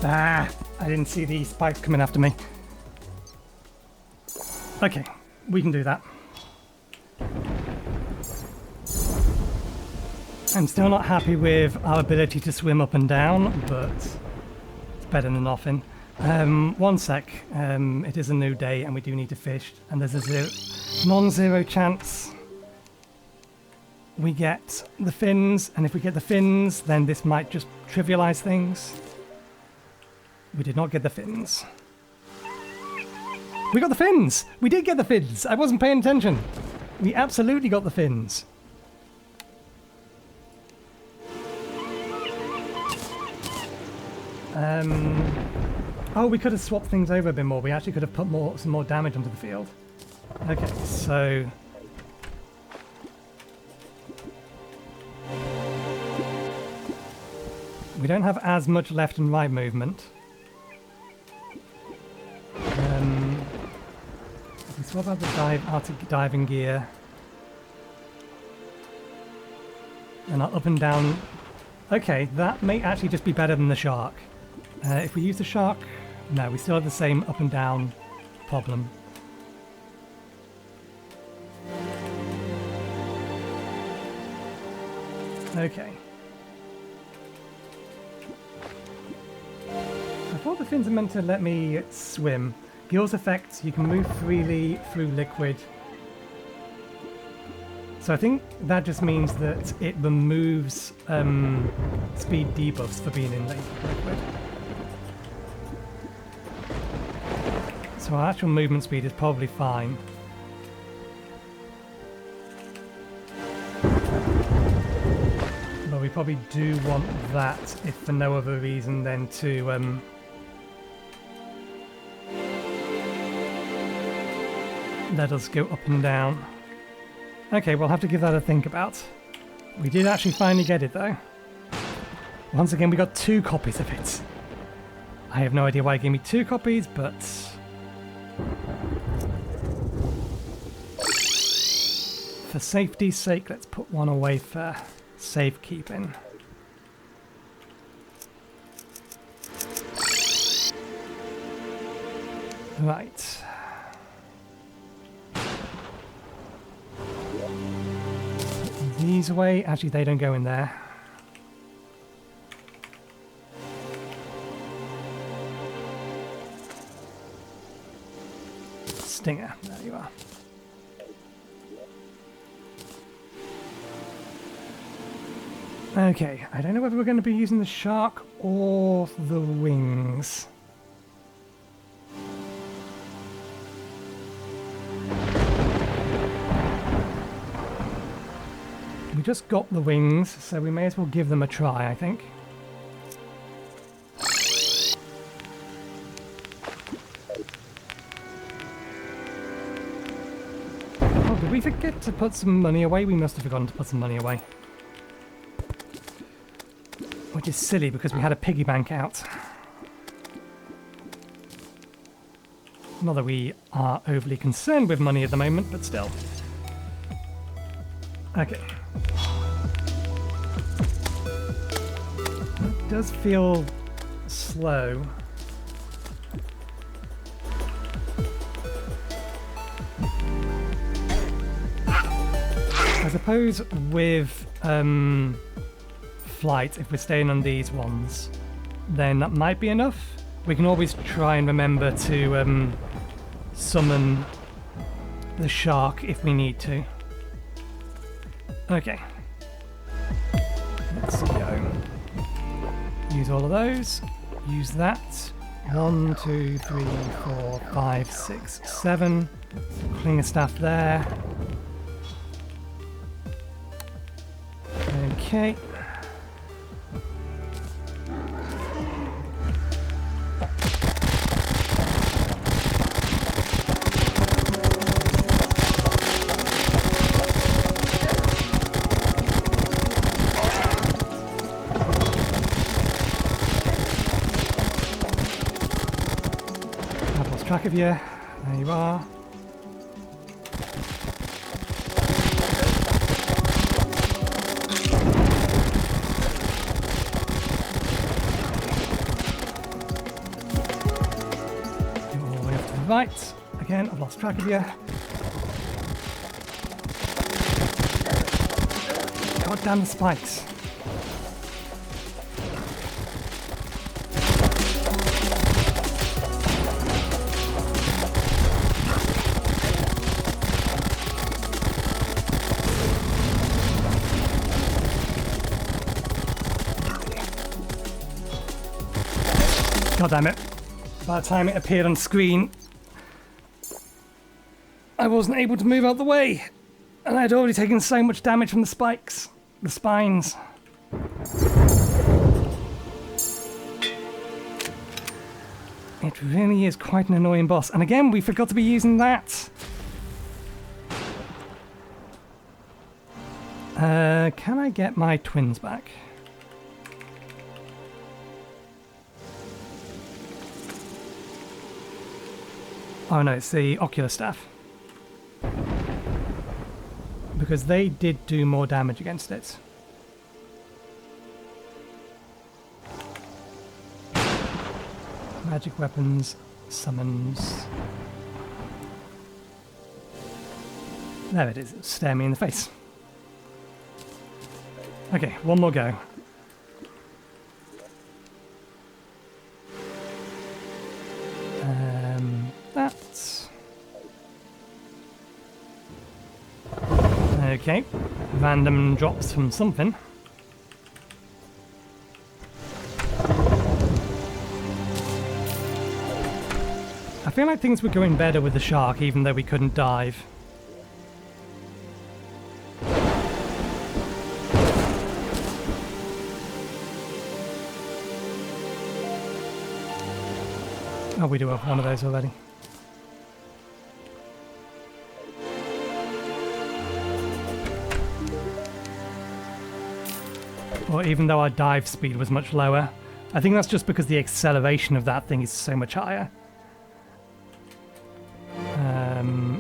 Ah, I didn't see the spikes coming after me. Okay, we can do that. I'm still not happy with our ability to swim up and down, but it's better than nothing. 1 sec. It is a new day and we do need to fish, and there's a non-zero chance we get the fins, and if we get the fins, then this might just trivialize things. We did not get the fins. We got the fins! We did get the fins! I wasn't paying attention. We absolutely got the fins. Oh, we could have swapped things over a bit more. We actually could have put some more damage onto the field. Okay, so... we don't have as much left and right movement. If we swap out the Arctic diving gear... and our up and down... okay, that may actually just be better than the shark. If we use the shark... no, we still have the same up and down problem. Okay. I thought the fins are meant to let me swim. Gill's effect, you can move freely through liquid. So I think that just means that it removes speed debuffs for being in liquid. So our actual movement speed is probably fine. But we probably do want that, if for no other reason than to let us go up and down. Okay, we'll have to give that a think about. We did actually finally get it though. Once again, we got 2 copies of it. I have no idea why it gave me 2 copies, but... for safety's sake, let's put one away for safekeeping. Right. Put these away. Actually, they don't go in there. Stinger. There you are. Okay, I don't know whether we're going to be using the shark or the wings. We just got the wings, so we may as well give them a try, I think. Oh, did we forget to put some money away? We must have forgotten to put some money away. Which is silly because we had a piggy bank out. Not that we are overly concerned with money at the moment, but still. Okay. It does feel slow. I suppose with flight, if we're staying on these ones, then that might be enough. We can always try and remember to summon the shark if we need to. Okay. Let's go. Use all of those. Use that. 1, 2, 3, 4, 5, 6, 7. Clean the staff there. Okay. Track of you. There you are. Go all the way up to the right. Again, I've lost track of you. God damn the spikes. God damn it. By the time it appeared on screen, I wasn't able to move out the way. And I'd already taken so much damage from the spikes, the spines. It really is quite an annoying boss. And again, we forgot to be using that. Can I get my twins back? Oh no, it's the ocular staff. Because they did do more damage against it. Magic weapons, summons. There it is, stare me in the face. Okay, one more go. That. Okay, random drops from something. I feel like things were going better with the shark, even though we couldn't dive. Oh, we do have one of those already. Or even though our dive speed was much lower. I think that's just because the acceleration of that thing is so much higher.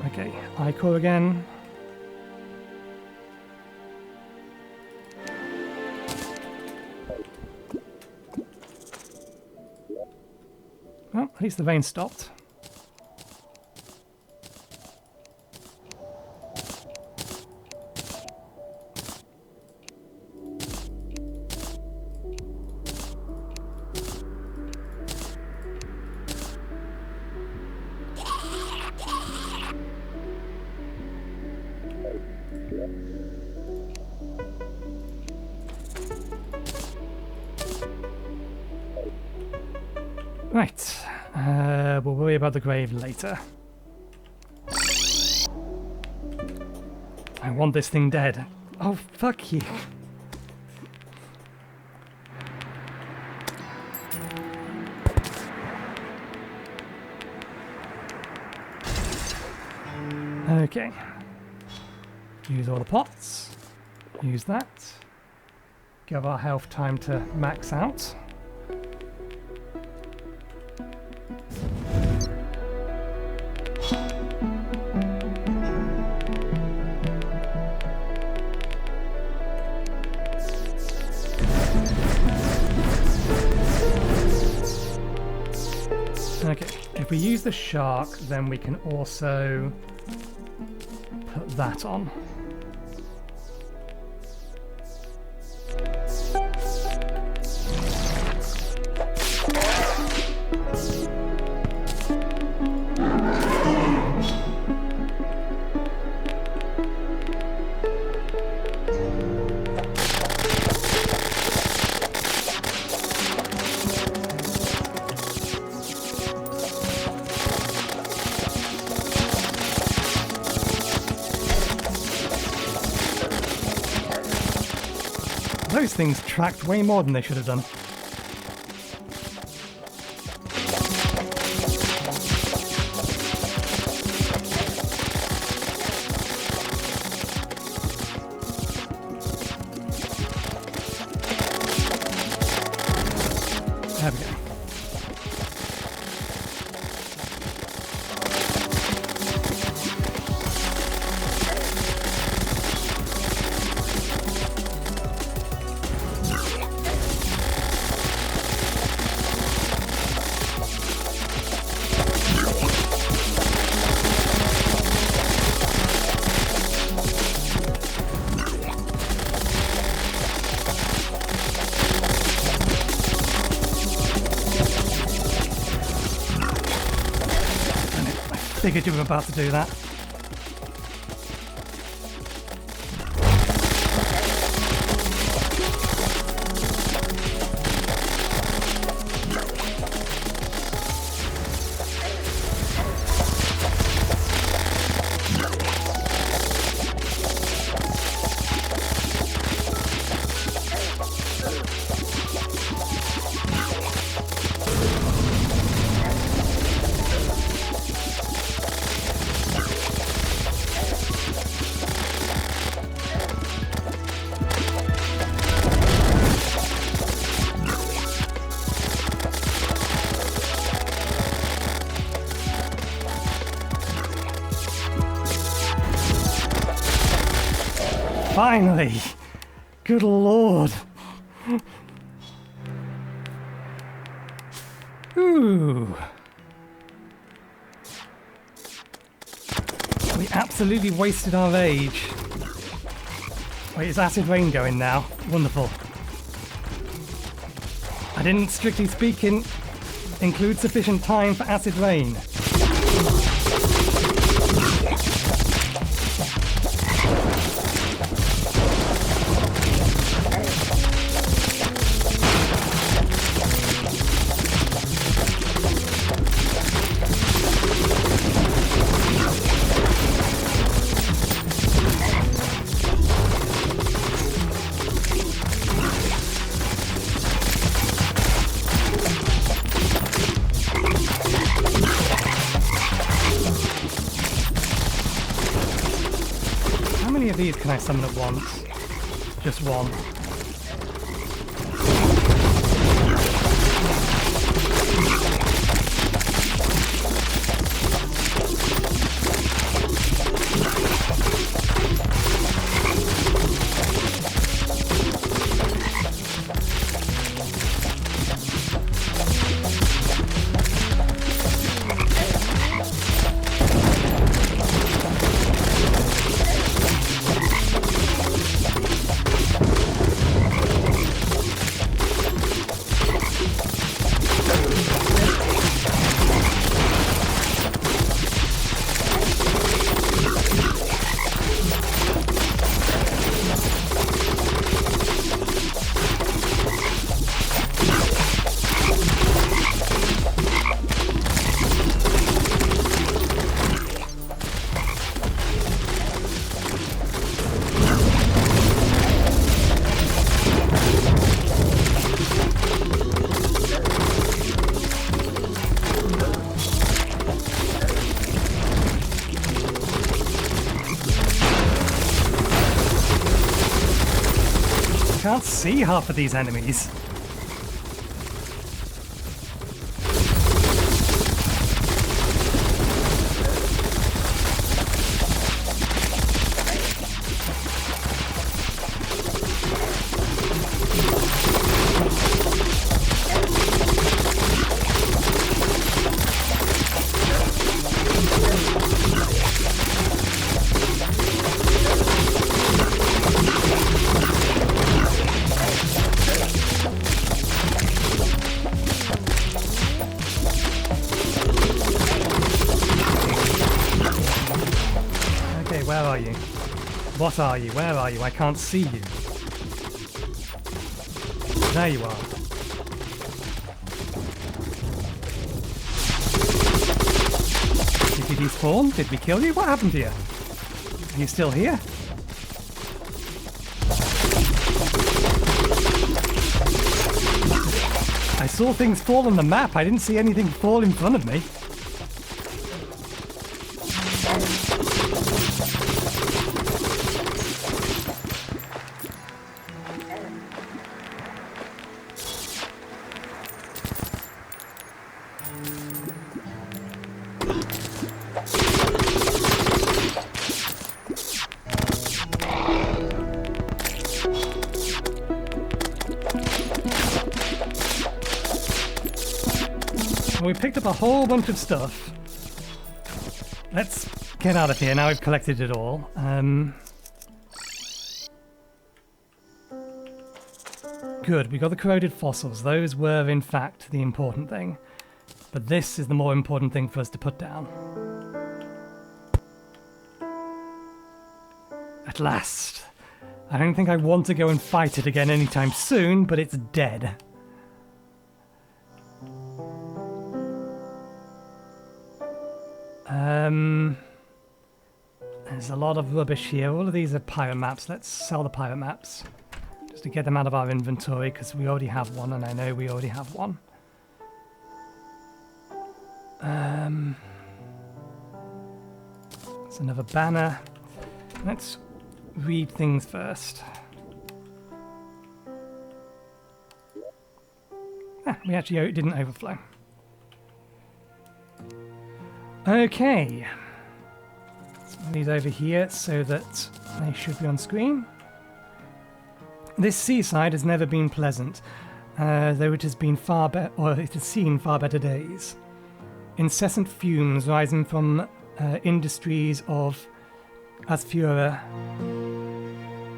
Okay, iCore again. Well, at least the vein stopped. Right. We'll worry about the grave later. I want this thing dead. Oh, fuck you. Okay. Use all the pots. Use that. Give our health time to max out. Okay, if we use the shark, then we can also put that on. Those things tracked way more than they should have done. There we go. Figured you were about to do that. Finally! Good lord! Ooh! We absolutely wasted our rage. Wait, is acid rain going now? Wonderful. I didn't, strictly speaking, include sufficient time for acid rain. How many of these can I summon at once? Just one. can't see half of these enemies. Where are you? What are you? Where are you? I can't see you. There you are. Did you despawn? Did we kill you? What happened to you? Are you still here? I saw things fall on the map. I didn't see anything fall in front of me. We picked up a whole bunch of stuff. Let's get out of here now we've collected it all. Good, we got the corroded fossils. Those were in fact the important thing. But this is the more important thing for us to put down. At last. I don't think I want to go and fight it again anytime soon, but it's dead. There's a lot of rubbish here. All of these are pirate maps. Let's sell the pirate maps. Just to get them out of our inventory, because we already have one, and I know we already have one. There's another banner. Let's read things first. We actually didn't overflow. Okay. Let's move these over here so that they should be on screen. This seaside has never been pleasant, though it has been it has seen far better days. Incessant fumes rising from industries of Asfura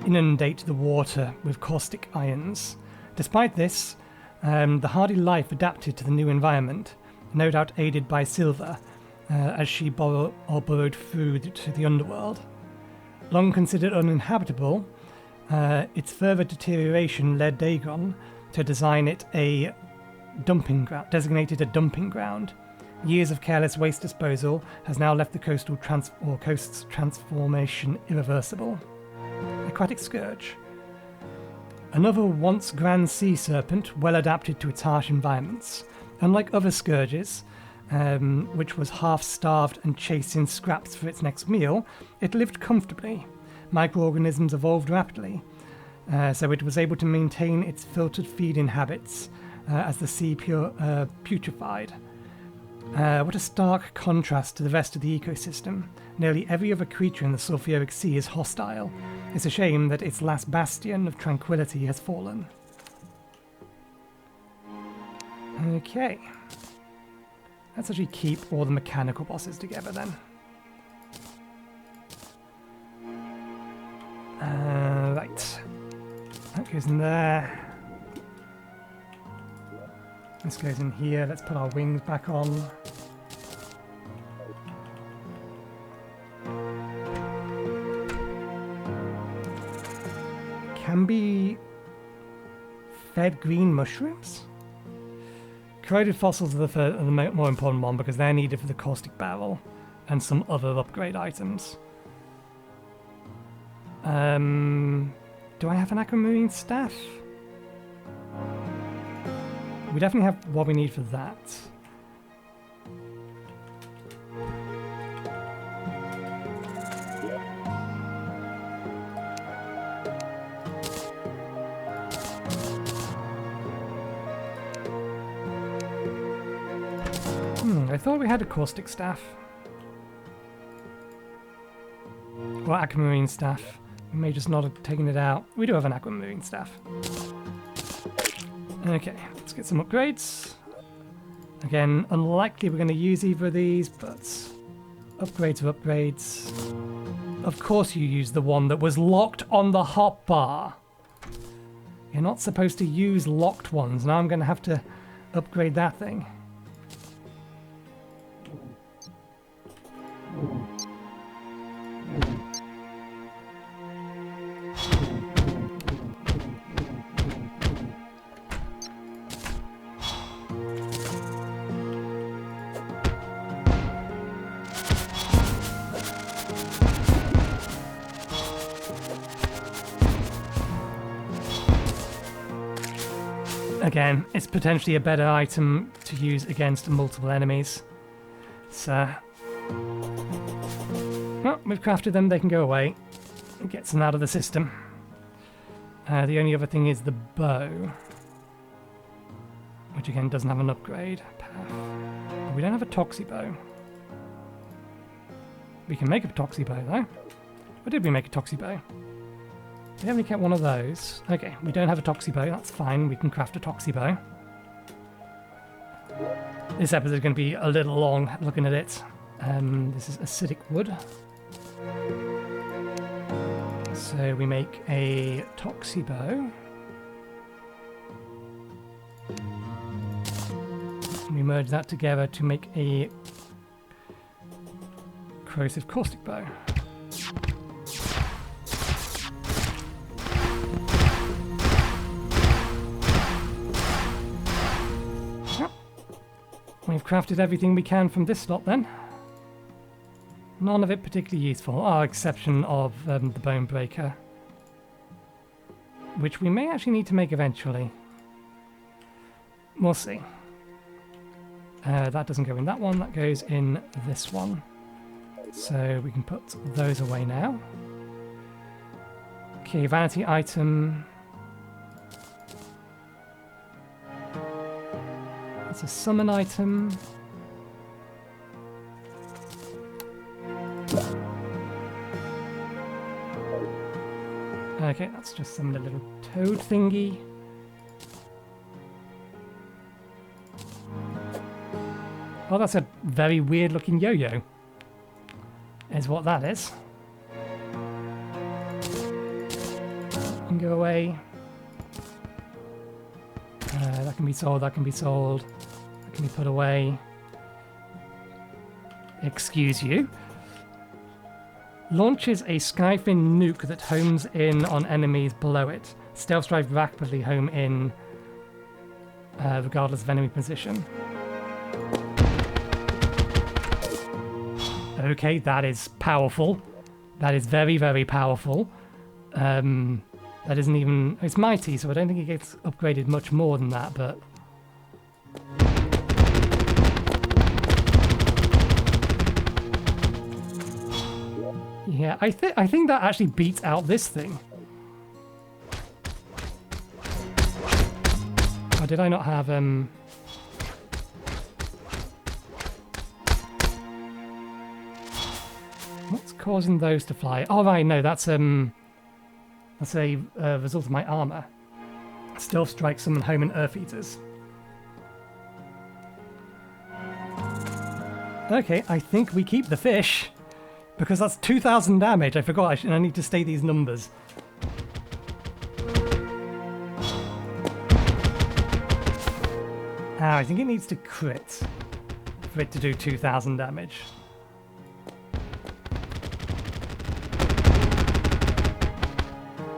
inundate the water with caustic ions. Despite this, the hardy life adapted to the new environment, no doubt aided by Silver, as she burrowed through to the underworld. Long considered uninhabitable, its further deterioration led Dagon to design it designated a dumping ground. Years of careless waste disposal has now left the coast's transformation irreversible. Aquatic Scourge. Another once grand sea serpent, well adapted to its harsh environments. Unlike other scourges, which was half-starved and chasing scraps for its next meal, it lived comfortably. Microorganisms evolved rapidly, so it was able to maintain its filtered feeding habits as the sea putrefied. What a stark contrast to the rest of the ecosystem. Nearly every other creature in the sulfuric sea is hostile. It's a shame that its last bastion of tranquility has fallen. Okay. Let's actually keep all the mechanical bosses together then. Right. That goes in there. This goes in here. Let's put our wings back on. Can be fed green mushrooms? Corroded fossils are the more important one because they're needed for the caustic barrel and some other upgrade items. Do I have an aquamarine staff? We definitely have what we need for that. I thought we had a caustic staff. Or aquamarine staff. We may just not have taken it out. We do have an aquamarine staff. Okay, let's get some upgrades. Again, unlikely we're going to use either of these, but upgrades are upgrades. Of course you use the one that was locked on the hotbar. You're not supposed to use locked ones. Now I'm going to have to upgrade that thing. Again, it's potentially a better item to use against multiple enemies. So, well, we've crafted them, they can go away. It gets them out of the system. The only other thing is the bow, which again doesn't have an upgrade path. We don't have a toxi bow. We can make a toxi bow though. Or did we make a toxi bow? We haven't kept one of those. Okay, we don't have a toxi bow, that's fine, we can craft a toxi bow. This episode is going to be a little long looking at it. This is acidic wood. So we make a toxi bow. We merge that together to make a corrosive caustic bow. We've crafted everything we can from this slot then. None of it particularly useful, exception of the bone breaker, which we may actually need to make eventually. We'll see. That doesn't go in that one, that goes in this one. So we can put those away now. Okay, vanity item. It's a summon item. Okay, that's just some little toad thingy. Oh, that's a very weird looking yo-yo. Is what that is. Can go away. That can be sold, that can be sold. That can be put away. Excuse you. Launches a Skyfin nuke that homes in on enemies below it. Stealth strike rapidly home in regardless of enemy position. Okay, that is powerful. That is very, very powerful. That isn't even... It's mighty, so I don't think it gets upgraded much more than that, but... Yeah, I think that actually beats out this thing. Oh, did I not have, What's causing those to fly? Oh, right, no, that's a result of my armor. Stealth strike summon home and earth eaters. Okay, I think we keep the fish. Because that's 2,000 damage. I forgot I need to state these numbers. I think it needs to crit for it to do 2,000 damage.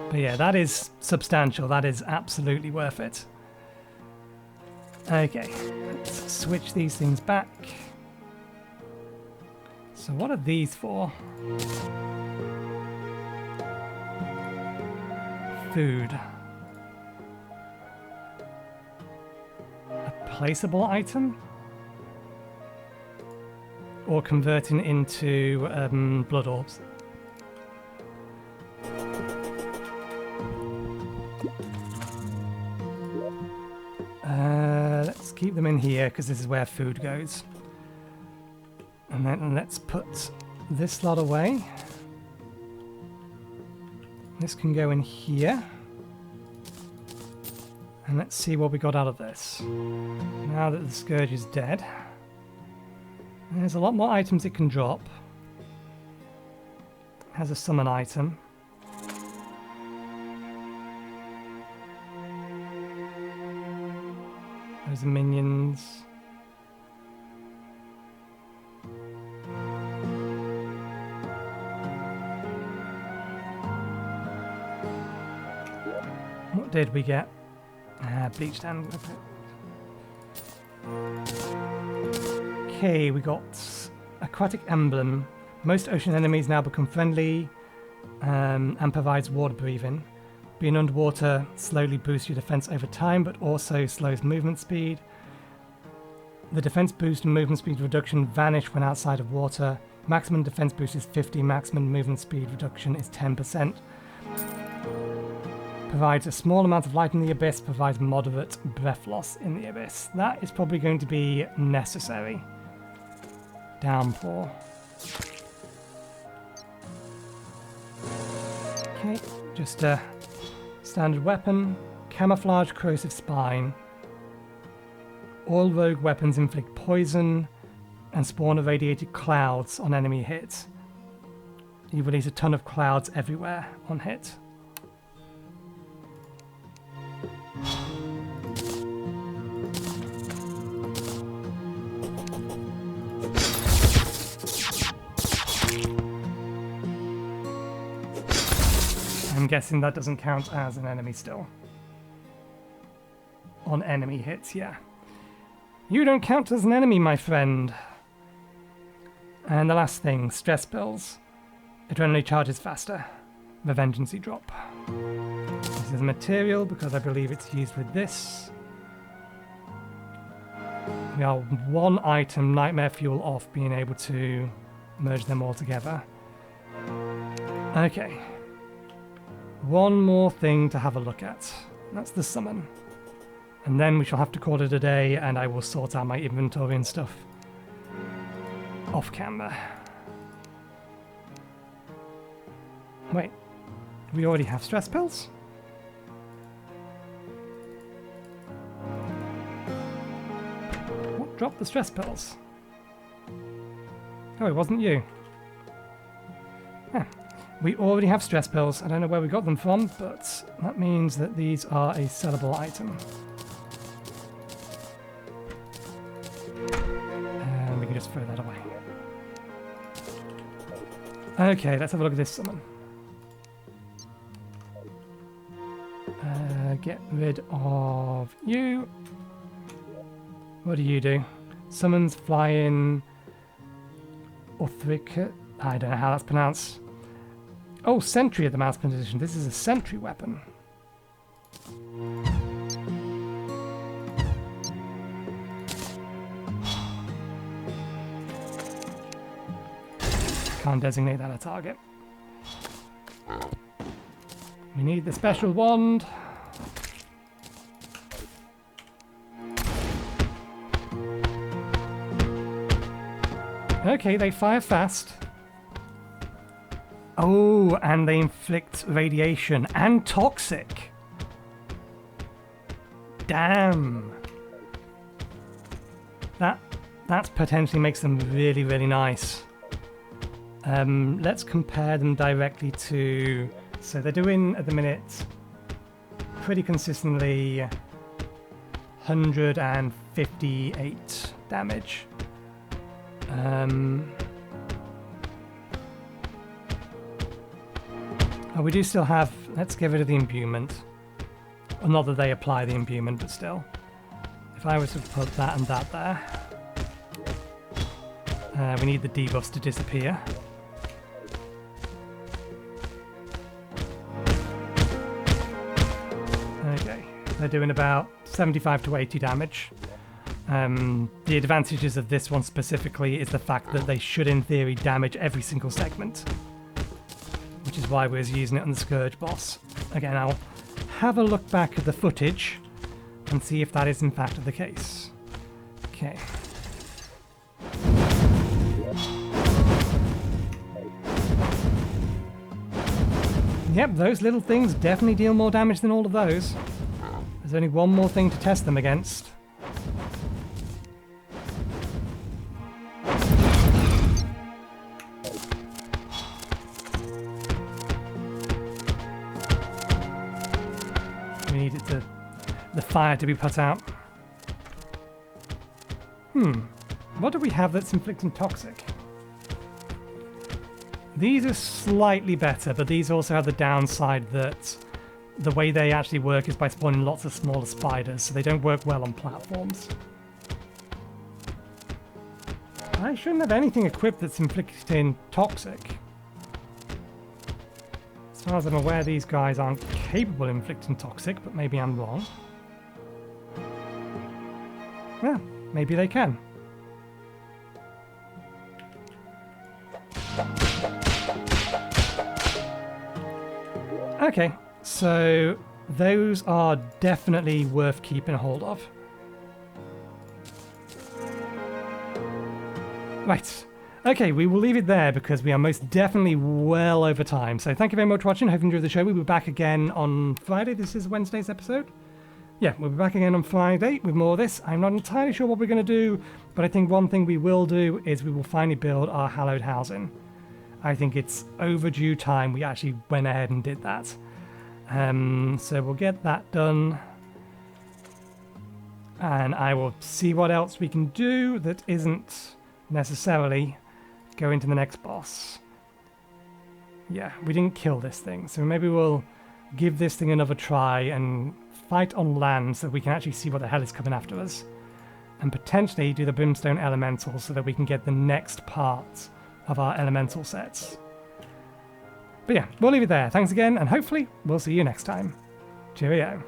But yeah, that is substantial. That is absolutely worth it. Okay, let's switch these things back. So what are these for? Food. A placeable item? Or converting into blood orbs? Let's keep them in here because this is where food goes. And then let's put this lot away. This can go in here. And let's see what we got out of this. Now that the Scourge is dead, there's a lot more items it can drop. It has a summon item. Those are minions. What did we get? Bleached and... Okay, we got Aquatic Emblem. Most ocean enemies now become friendly and provides water breathing. Being underwater slowly boosts your defense over time, but also slows movement speed. The defense boost and movement speed reduction vanish when outside of water. Maximum defense boost is 50, maximum movement speed reduction is 10%. Provides a small amount of light in the abyss, provides moderate breath loss in the abyss. That is probably going to be necessary. Downpour. Okay, just a standard weapon. Camouflage corrosive spine. All rogue weapons inflict poison and spawn irradiated clouds on enemy hits. You release a ton of clouds everywhere on hit. I'm guessing that doesn't count as an enemy still. On enemy hits, yeah. You don't count as an enemy, my friend. And the last thing, stress pills. Adrenaline charges faster. Revengeancy drop. This is material because I believe it's used with this. We are one item, Nightmare Fuel, off being able to merge them all together. Okay. One more thing to have a look at. That's the summon. And then we shall have to call it a day, and I will sort out my inventory and stuff off camera. Wait, do we already have stress pills? What dropped the stress pills? Oh, it wasn't you. Huh. We already have stress pills. I don't know where we got them from, but that means that these are a sellable item. And we can just throw that away. Okay, let's have a look at this summon. Get rid of you. What do you do? Summons flying... Orthric... I don't know how that's pronounced. Oh, Sentry at the mouse position. This is a Sentry weapon. Can't designate that a target. We need the special wand. Okay, they fire fast. Oh, and they inflict radiation and toxic. Damn. That potentially makes them really, really nice. Let's compare them directly to... So they're doing, at the minute, pretty consistently 158 damage. Oh, we do still have... Let's get rid of the imbuement. Well, not that they apply the imbuement, but still. If I was to put that and that there... we need the debuffs to disappear. Okay, they're doing about 75 to 80 damage. The advantages of this one specifically is the fact that they should, in theory, damage every single segment. Which is why we're using it on the Scourge boss. Again, I'll have a look back at the footage and see if that is in fact the case. Okay. Yep, those little things definitely deal more damage than all of those. There's only one more thing to test them against. We needed the fire to be put out. What do we have that's inflicting toxic? These are slightly better, but these also have the downside that the way they actually work is by spawning lots of smaller spiders, so they don't work well on platforms. I shouldn't have anything equipped that's inflicting toxic. As far as I'm aware, these guys aren't capable of inflicting toxic, but maybe I'm wrong. Yeah, maybe they can. Okay, so those are definitely worth keeping a hold of. Right. Okay, we will leave it there because we are most definitely well over time. So thank you very much for watching. Hope you enjoyed the show. We'll be back again on Friday. This is Wednesday's episode. Yeah, we'll be back again on Friday with more of this. I'm not entirely sure what we're going to do, but I think one thing we will do is we will finally build our hallowed housing. I think it's overdue time we actually went ahead and did that. So we'll get that done. And I will see what else we can do that isn't necessarily going to the next boss. Yeah, we didn't kill this thing, so maybe we'll give this thing another try and fight on land so that we can actually see what the hell is coming after us. And potentially do the Brimstone Elemental so that we can get the next part of our elemental sets. But yeah, we'll leave it there. Thanks again, and hopefully we'll see you next time. Cheerio.